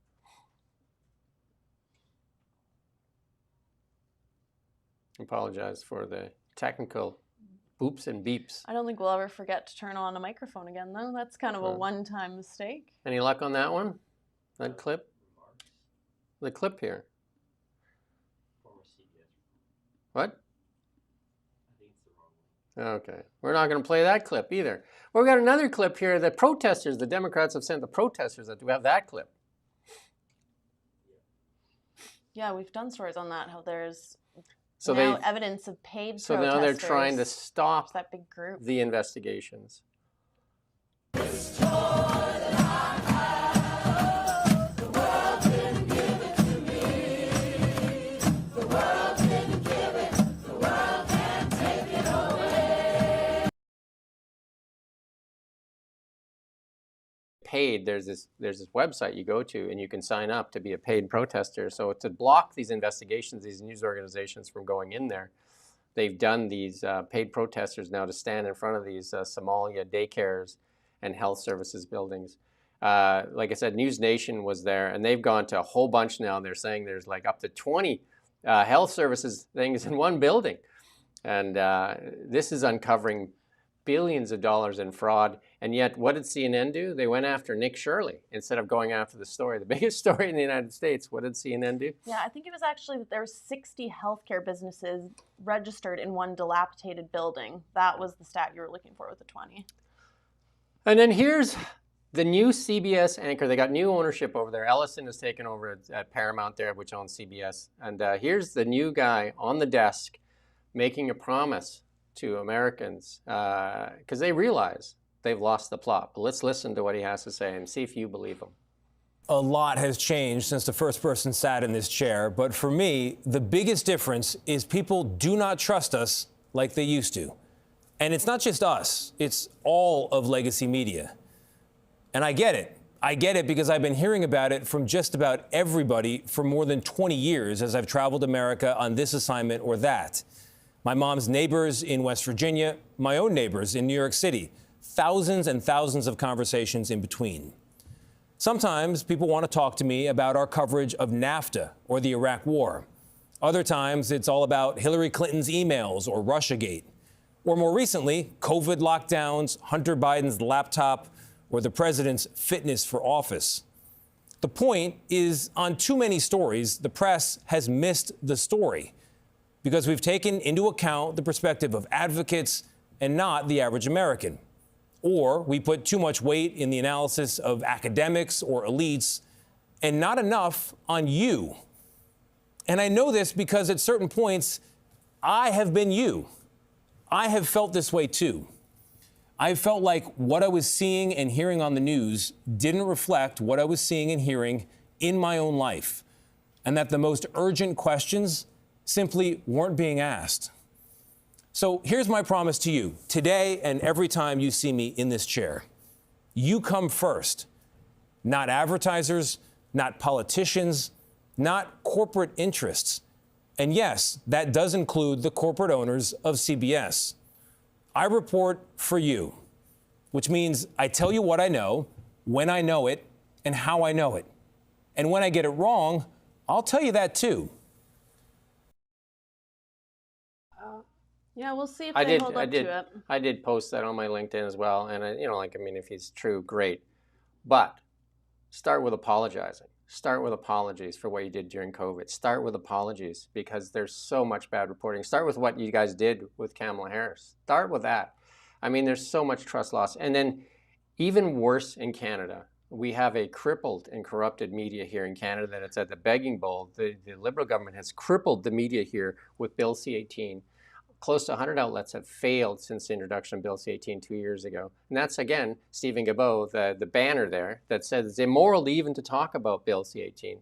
Apologize for the technical boops and beeps. I don't think we'll ever forget to turn on a microphone again, though. That's kind of a one-time mistake. Any luck on that one? That clip? The clip here. What? Okay. We're not going to play that clip either. We've got another clip here. The protesters, the Democrats have sent the protesters that do have that clip. Yeah, we've done stories on that, how there's so now evidence of paid protesters. So now they're trying to stop that big group. The investigations. Paid, there's this website you go to and you can sign up to be a paid protester. So to block these investigations, these news organizations from going in there, they've done these paid protesters now to stand in front of these Somalia daycares and health services buildings. Like I said, News Nation was there, and they've gone to a whole bunch now. They're saying there's like up to 20 health services things in one building. And this is uncovering billions of dollars in fraud. And yet, what did CNN do? They went after Nick Shirley instead of going after the story. The biggest story in the United States. What did CNN do? Yeah, I think it was actually that there were 60 healthcare businesses registered in one dilapidated building. That was the stat you were looking for with the 20. And then here's the new CBS anchor. They got new ownership over there. Ellison has taken over at Paramount there, which owns CBS. And here's the new guy on the desk making a promise to Americans because they realize they've lost the plot. But let's listen to what he has to say and see if you believe him. A lot has changed since the first person sat in this chair. But for me, the biggest difference is people do not trust us like they used to. And it's not just us. It's all of legacy media. And I get it. I get it because I've been hearing about it from just about everybody for more than 20 years as I've traveled America on this assignment or that. My mom's neighbors in West Virginia, my own neighbors in New York City, thousands and thousands of conversations in between. Sometimes people want to talk to me about our coverage of NAFTA or the Iraq War. Other times it's all about Hillary Clinton's emails or Russiagate. Or more recently, COVID lockdowns, Hunter Biden's laptop, or the president's fitness for office. The point is, on too many stories, the press has missed the story because we've taken into account the perspective of advocates and not the average American. Or we put too much weight in the analysis of academics or elites and not enough on you. And I know this because at certain points, I have been you. I have felt this way too. I felt like what I was seeing and hearing on the news didn't reflect what I was seeing and hearing in my own life, and that the most urgent questions simply weren't being asked. So here's my promise to you. Today and every time you see me in this chair, you come first. Not advertisers, not politicians, not corporate interests. And yes, that does include the corporate owners of CBS. I report for you, which means I tell you what I know, when I know it, and how I know it. And when I get it wrong, I'll tell you that too. Yeah, we'll see if they hold up to it. I did post that on my LinkedIn as well, and if he's true, great. But start with apologizing. Start with apologies for what you did during COVID. Start with apologies because there's so much bad reporting. Start with what you guys did with Kamala Harris. Start with that. I mean, there's so much trust loss. And then even worse in Canada, we have a crippled and corrupted media here in Canada that it's at the begging bowl. The Liberal government has crippled the media here with Bill C-18. Close to 100 outlets have failed since the introduction of Bill C-18 2 years ago. And that's, again, Stephen Guilbeault, the banner there, that says it's immoral even to talk about Bill C-18.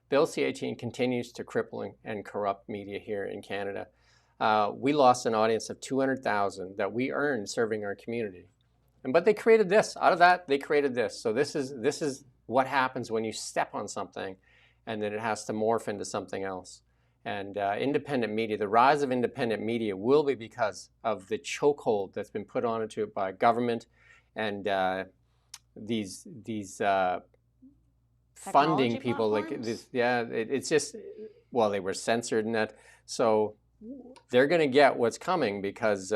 Bill C-18 continues to cripple and corrupt media here in Canada. We lost an audience of 200,000 that we earned serving our community. But they created this. Out of that, they created this. So this is what happens when you step on something and then it has to morph into something else. And independent media, the rise of independent media will be because of the chokehold that's been put onto it by government and these funding people like this. Yeah, it's just, well, they were censored and that. So they're going to get what's coming because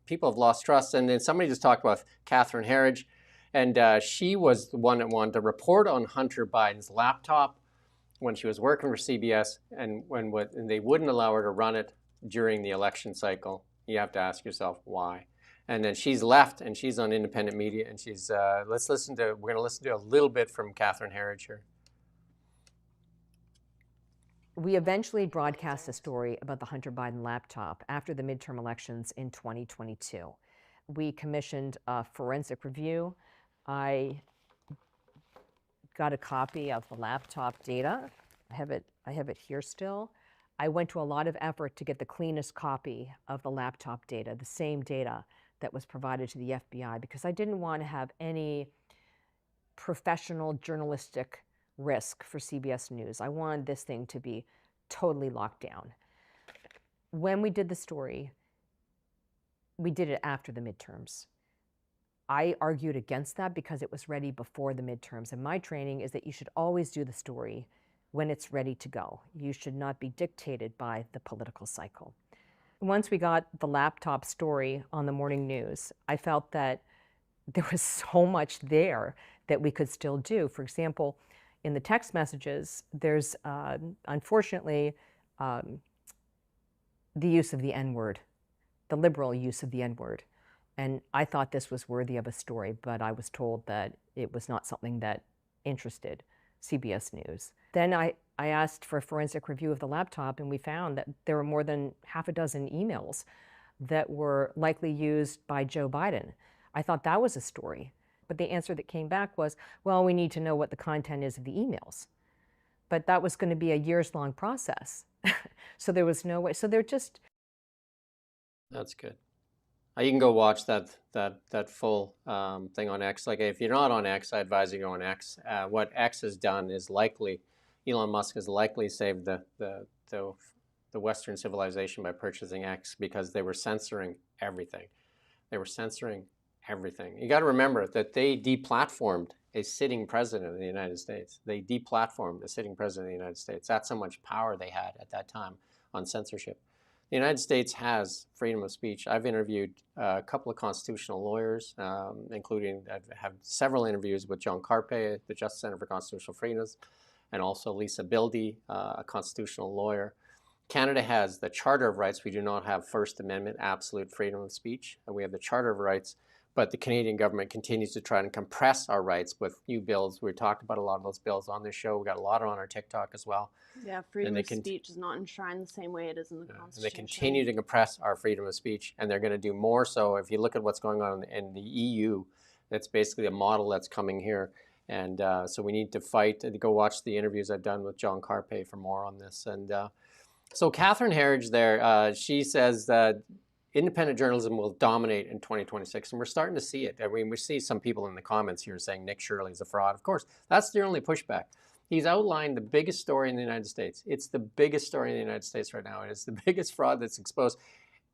people have lost trust. And then somebody just talked about Catherine Herridge, and she was the one that wanted to report on Hunter Biden's laptop when she was working for CBS, and and they wouldn't allow her to run it during the election cycle. You have to ask yourself why. And then she's left, and she's on independent media, and she's we're going to listen to a little bit from Catherine Herridge here. We eventually broadcast a story about the Hunter Biden laptop after the midterm elections in 2022. We commissioned a forensic review. I got a copy of the laptop data. I have it here still. I went to a lot of effort to get the cleanest copy of the laptop data, the same data that was provided to the FBI, because I didn't want to have any professional journalistic risk for CBS News. I wanted this thing to be totally locked down. When we did the story, we did it after the midterms. I argued against that because it was ready before the midterms. And my training is that you should always do the story when it's ready to go. You should not be dictated by the political cycle. Once we got the laptop story on the morning news, I felt that there was so much there that we could still do. For example, in the text messages, there's unfortunately the use of the N-word, the liberal use of the N-word. And I thought this was worthy of a story, but I was told that it was not something that interested CBS News. Then I asked for a forensic review of the laptop, and we found that there were more than half a dozen emails that were likely used by Joe Biden. I thought that was a story, but the answer that came back was, well, we need to know what the content is of the emails. But that was going to be a years-long process. So there was no way. So they're just... That's good. You can go watch that full thing on X. Like, if you're not on X, I advise you go on X. What X has done is likely, Elon Musk has likely saved the Western civilization by purchasing X, because they were censoring everything. They were censoring everything. You got to remember that they deplatformed a sitting president of the United States. They deplatformed a sitting president of the United States. That's how much power they had at that time on censorship. The United States has freedom of speech. I've interviewed a couple of constitutional lawyers, including I've had several interviews with John Carpe at the Justice Center for Constitutional Freedoms, and also Lisa Bildy, a constitutional lawyer. Canada has the Charter of Rights. We do not have First Amendment absolute freedom of speech. And we have the Charter of Rights, but the Canadian government continues to try and compress our rights with new bills. We talked about a lot of those bills on this show. We got a lot on our TikTok as well. Yeah, freedom of speech is not enshrined the same way it is in the Constitution. And they continue to compress our freedom of speech, and they're going to do more so. If you look at what's going on in the EU, that's basically a model that's coming here. And so we need to fight. Go watch the interviews I've done with John Carpe for more on this. And so Catherine Herridge there, she says that independent journalism will dominate in 2026, and we're starting to see it. I mean, we see some people in the comments here saying Nick Shirley's a fraud. Of course, that's the only pushback. He's outlined the biggest story in the United States. It's the biggest story in the United States right now, and it's the biggest fraud that's exposed.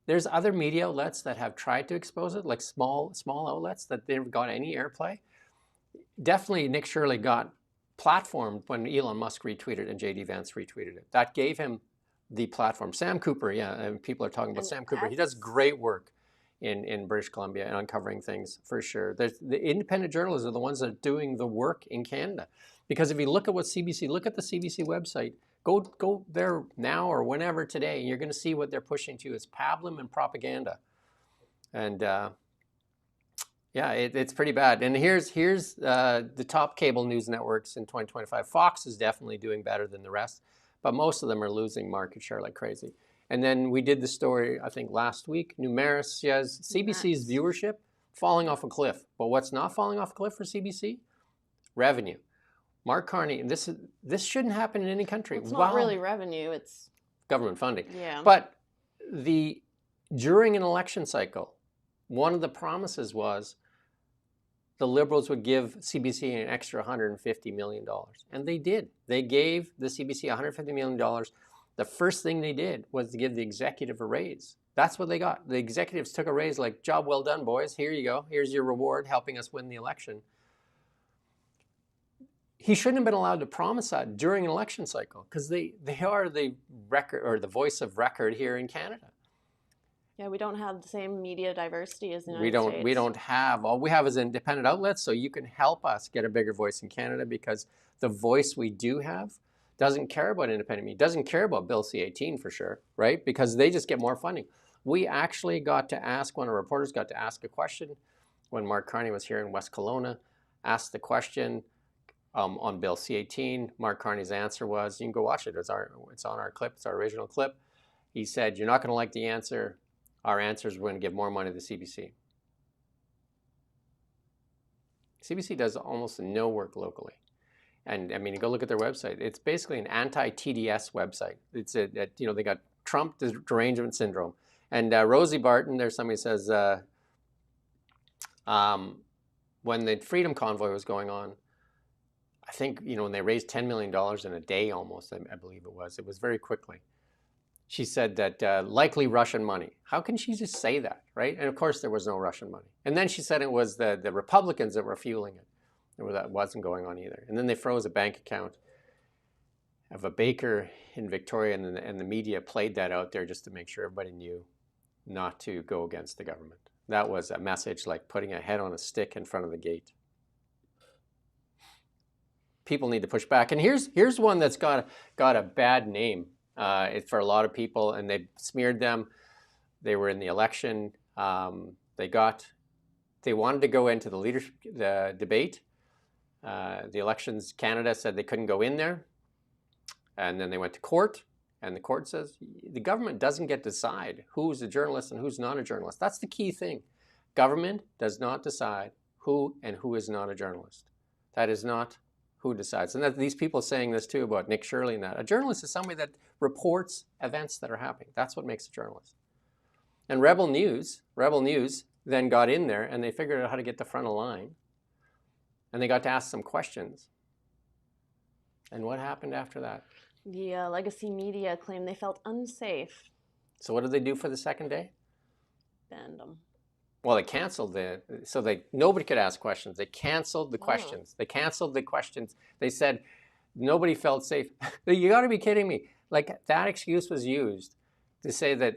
There's other media outlets that have tried to expose it, like small outlets that they've got any airplay. Definitely Nick Shirley got platformed when Elon Musk retweeted and J.D. Vance retweeted it. That gave him the platform. Sam Cooper, yeah, and people are talking about Sam Cooper. He does great work in British Columbia and uncovering things for sure. The independent journalists are the ones that are doing the work in Canada. Because if you look at what CBC, look at the CBC website, go there now or whenever today, and you're going to see what they're pushing to. It's pablum and propaganda. And yeah, it's pretty bad. And here's the top cable news networks in 2025. Fox is definitely doing better than the rest, but most of them are losing market share like crazy. And then we did the story, I think, last week. Numeris says CBC's viewership falling off a cliff. But what's not falling off a cliff for CBC? Revenue. Mark Carney, this shouldn't happen in any country. It's not really revenue, it's government funding. Yeah. But during an election cycle, one of the promises was the Liberals would give CBC an extra $150 million. And they did. They gave the CBC $150 million. The first thing they did was to give the executive a raise. That's what they got. The executives took a raise like, job well done, boys. Here you go. Here's your reward, helping us win the election. He shouldn't have been allowed to promise that during an election cycle because they are the record or the voice of record here in Canada. Yeah, we don't have the same media diversity as the United States. We don't have, all we have is independent outlets, so you can help us get a bigger voice in Canada because the voice we do have doesn't care about independent media, doesn't care about Bill C-18 for sure, right? Because they just get more funding. We actually got to ask, one of our reporters got to ask a question when Mark Carney was here in West Kelowna, asked the question on Bill C-18. Mark Carney's answer was, you can go watch it, it's on our clip, it's our original clip. He said, you're not gonna like the answer. Our answer is we're going to give more money to CBC. CBC does almost no work locally. And I mean, go look at their website. It's basically an anti-TDS website. It's they got Trump derangement syndrome. And Rosie Barton, there's somebody who says, when the Freedom Convoy was going on, I think, when they raised $10 million in a day almost, I believe it was very quickly. She said that likely Russian money. How can she just say that, right? And of course there was no Russian money. And then she said it was the Republicans that were fueling it. That wasn't going on either. And then they froze a bank account of a baker in Victoria, and the media played that out there just to make sure everybody knew not to go against the government. That was a message like putting a head on a stick in front of the gate. People need to push back. And here's one that's got a bad name. It's for a lot of people, and they smeared them. They were in the election. They wanted to go into the debate. The Elections Canada said they couldn't go in there. And then they went to court, and the court says the government doesn't get to decide who's a journalist and who's not a journalist. That's the key thing. Government does not decide who is not a journalist. That is not who decides. And that these people saying this too about Nick Shirley and that. A journalist is somebody that reports events that are happening. That's what makes a journalist. And Rebel News then got in there and they figured out how to get the front of line. And they got to ask some questions. And what happened after that? The legacy media claimed they felt unsafe. So what did they do for the second day? Banned them. Well, they canceled nobody could ask questions. They canceled the questions. They canceled the questions. They said nobody felt safe. You got to be kidding me. Like, that excuse was used to say that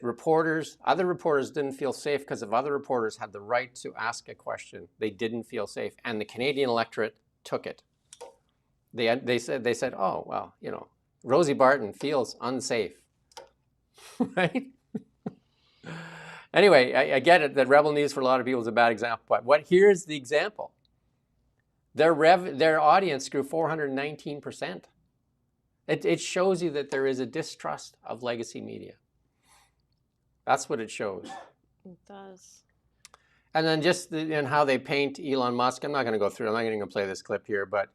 other reporters didn't feel safe because if other reporters had the right to ask a question, they didn't feel safe. And the Canadian electorate took it. They said, oh, well, Rosie Barton feels unsafe, right? Anyway, I get it that Rebel News for a lot of people is a bad example, but here's the example. Their audience grew 419%. It shows you that there is a distrust of legacy media. That's what it shows. It does. And then just in how they paint Elon Musk, I'm not going to go through, I'm not going to play this clip here, but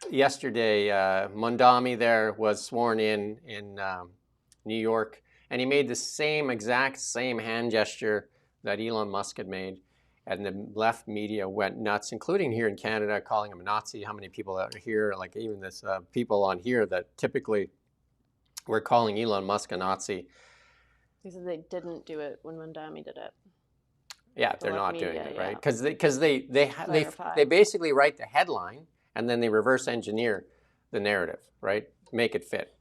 yesterday, Mondami there was sworn in New York, And he made the exact same hand gesture that Elon Musk had made. And the left media went nuts, including here in Canada, calling him a Nazi. How many people out here, like even this people on here that typically were calling Elon Musk a Nazi. He said they didn't do it when Mondami did it. Yeah, The they're left not media, doing it, yeah. right? Because they basically write the headline and then they reverse engineer the narrative, right? Make it fit.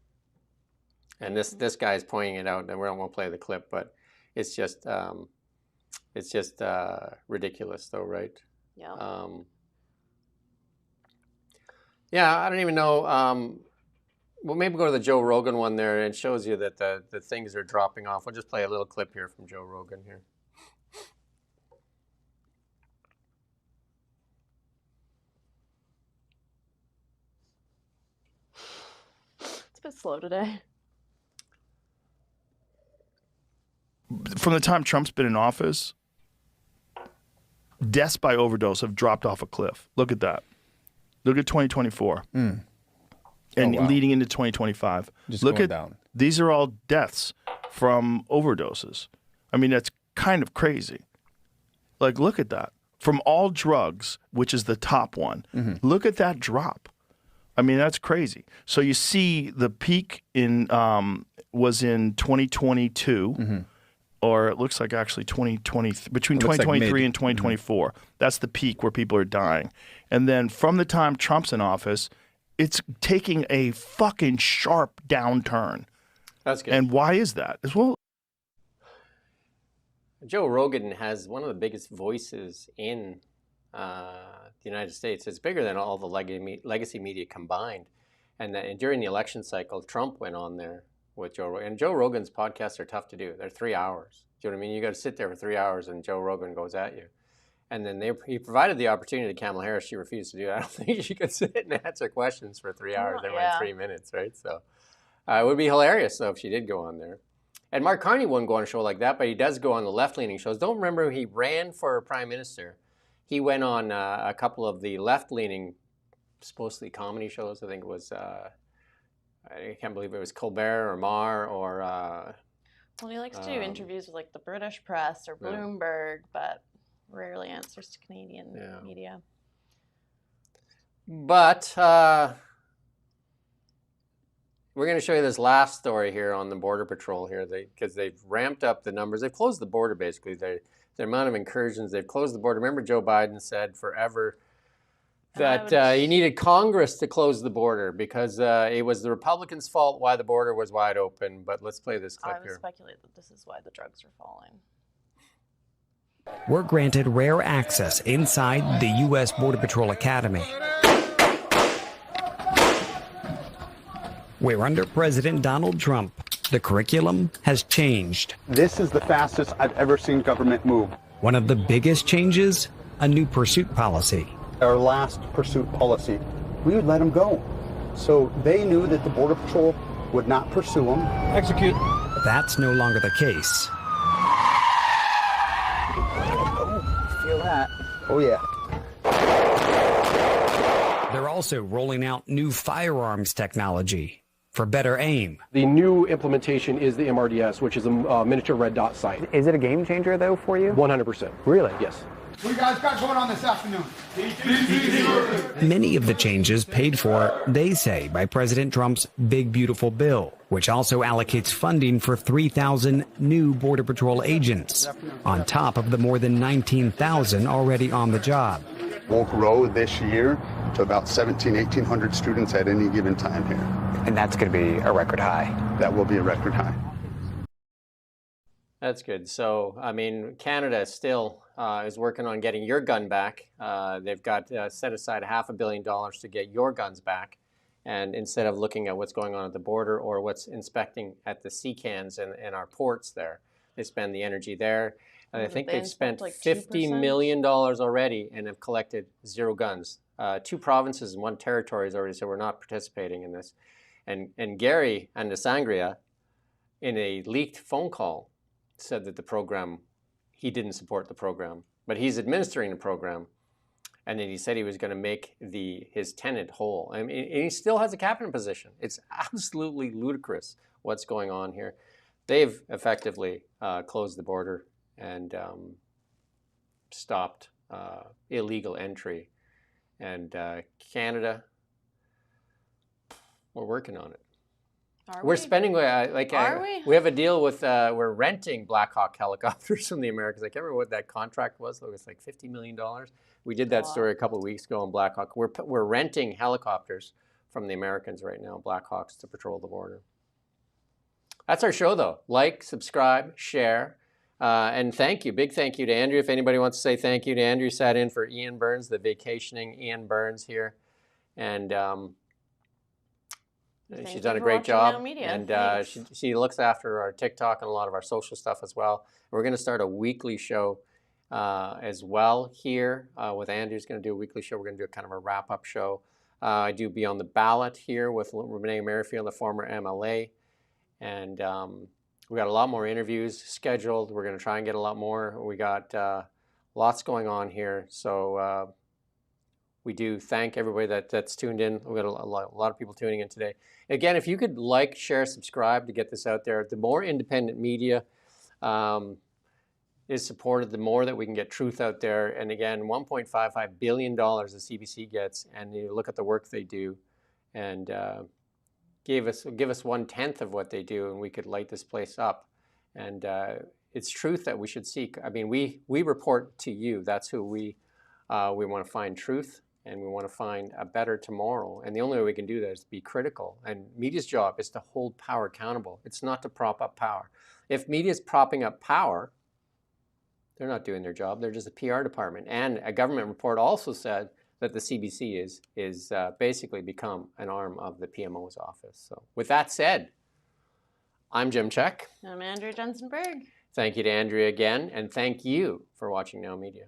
And this guy is pointing it out, and we won't play the clip, but it's just ridiculous, though, right? Yeah. Yeah, I don't even know. Well, maybe go to the Joe Rogan one there, and it shows you that the things are dropping off. We'll just play a little clip here from Joe Rogan here. It's a bit slow today. From the time Trump's been in office, deaths by overdose have dropped off a cliff. Look at that. Look at 2024. And wow. leading into 2025. Just Look going at down. These are all deaths from overdoses. I mean, that's kind of crazy. Like, look at that. From all drugs, which is the top one, look at that drop. I mean, that's crazy. So you see the peak was in 2022, or it looks like actually 2020, between 2023 and 2024. That's the peak where people are dying. And then from the time Trump's in office, it's taking a fucking sharp downturn. That's good. And why is that? Well, Joe Rogan has one of the biggest voices in the United States. It's bigger than all the legacy media combined. And during the election cycle, Trump went on there with Joe Rogan. And Joe Rogan's podcasts are tough to do. They're 3 hours. Do you know what I mean? You got to sit there for 3 hours and Joe Rogan goes at you. And then he provided the opportunity to Kamala Harris. She refused to do it. I don't think she could sit and answer questions for 3 hours. They went 3 minutes, right? So it would be hilarious, though, if she did go on there. And Mark Carney wouldn't go on a show like that, but he does go on the left-leaning shows. Don't remember he ran for prime minister. He went on a couple of the left-leaning, supposedly comedy shows. I think it was, I can't believe it was Colbert or Marr or... Well, he likes to do interviews with like the British press or Bloomberg, but rarely answers to Canadian media. But we're going to show you this last story here on the Border Patrol here, because they've ramped up the numbers. They've closed the border, basically. The amount of incursions, they've closed the border. Remember Joe Biden said forever that he needed Congress to close the border because it was the Republicans' fault why the border was wide open. But let's play this clip here. I would speculate that this is why the drugs are falling. Were granted rare access inside the U.S. Border Patrol Academy, where under President Donald Trump, the curriculum has changed. This is the fastest I've ever seen government move. One of the biggest changes, a new pursuit policy. Our last pursuit policy, we would let them go. So they knew that the Border Patrol would not pursue them. Execute. That's no longer the case. Feel that? Oh, yeah. They're also rolling out new firearms technology for better aim. The new implementation is the MRDS, which is a miniature red dot sight. Is it a game changer, though, for you? 100%. Really? Yes. What do you guys got going on this afternoon? Many of the changes paid for, they say, by President Trump's Big Beautiful Bill, which also allocates funding for 3,000 new Border Patrol agents, on top of the more than 19,000 already on the job. We'll grow this year to about 1,800 students at any given time here. And that's going to be a record high. That will be a record high. That's good. So, I mean, Canada still is working on getting your gun back. They've got set aside $500 million to get your guns back. And instead of looking at what's going on at the border or what's inspecting at the sea cans and our ports there, they spend the energy there. And I think they've spent like $50 million already and have collected 0 guns. 2 provinces and 1 territory has already said we're not participating in this. And Gary and the Sangria, in a leaked phone call, said that the program, he didn't support the program, but he's administering the program. And then he said he was going to make his tenant whole. I mean, and he still has a cabinet position. It's absolutely ludicrous what's going on here. they've effectively closed the border and stopped illegal entry. And Canada, we're working on it. We're spending we have a deal with we're renting Black Hawk helicopters from the Americans. I can't remember what that contract was. It was like $50 million. We did that story a couple of weeks ago on Black Hawk. We're renting helicopters from the Americans right now, Black Hawks, to patrol the border. That's our show, though. Like, subscribe, share, and thank you. Big thank you to Andrew. If anybody wants to say thank you to Andrew, sat in for Ian Burns, the vacationing Ian Burns here, and she's done a great job. And she looks after our TikTok and a lot of our social stuff as well. We're going to start a weekly show as well here with Andrew's going to do a weekly show. We're going to do a kind of a wrap-up show. I do Beyond the Ballot here with Renee Merrifield, the former MLA. And we got a lot more interviews scheduled. We're going to try and get a lot more. We got lots going on here. So we do thank everybody that's tuned in. We've got a lot of people tuning in today. Again, if you could like, share, subscribe to get this out there. The more independent media is supported, the more that we can get truth out there. And again, $1.55 billion the CBC gets, and you look at the work they do, and give us 1/10 of what they do, and we could light this place up. And it's truth that we should seek. I mean, we report to you. That's who we want to find truth, and we want to find a better tomorrow. And the only way we can do that is to be critical. And media's job is to hold power accountable. It's not to prop up power. If media's propping up power, they're not doing their job. They're just a PR department. And a government report also said that the CBC is basically become an arm of the PMO's office. So with that said, I'm Jim Check. I'm Andrea Jensenberg. Thank you to Andrea again, and thank you for watching Now Media.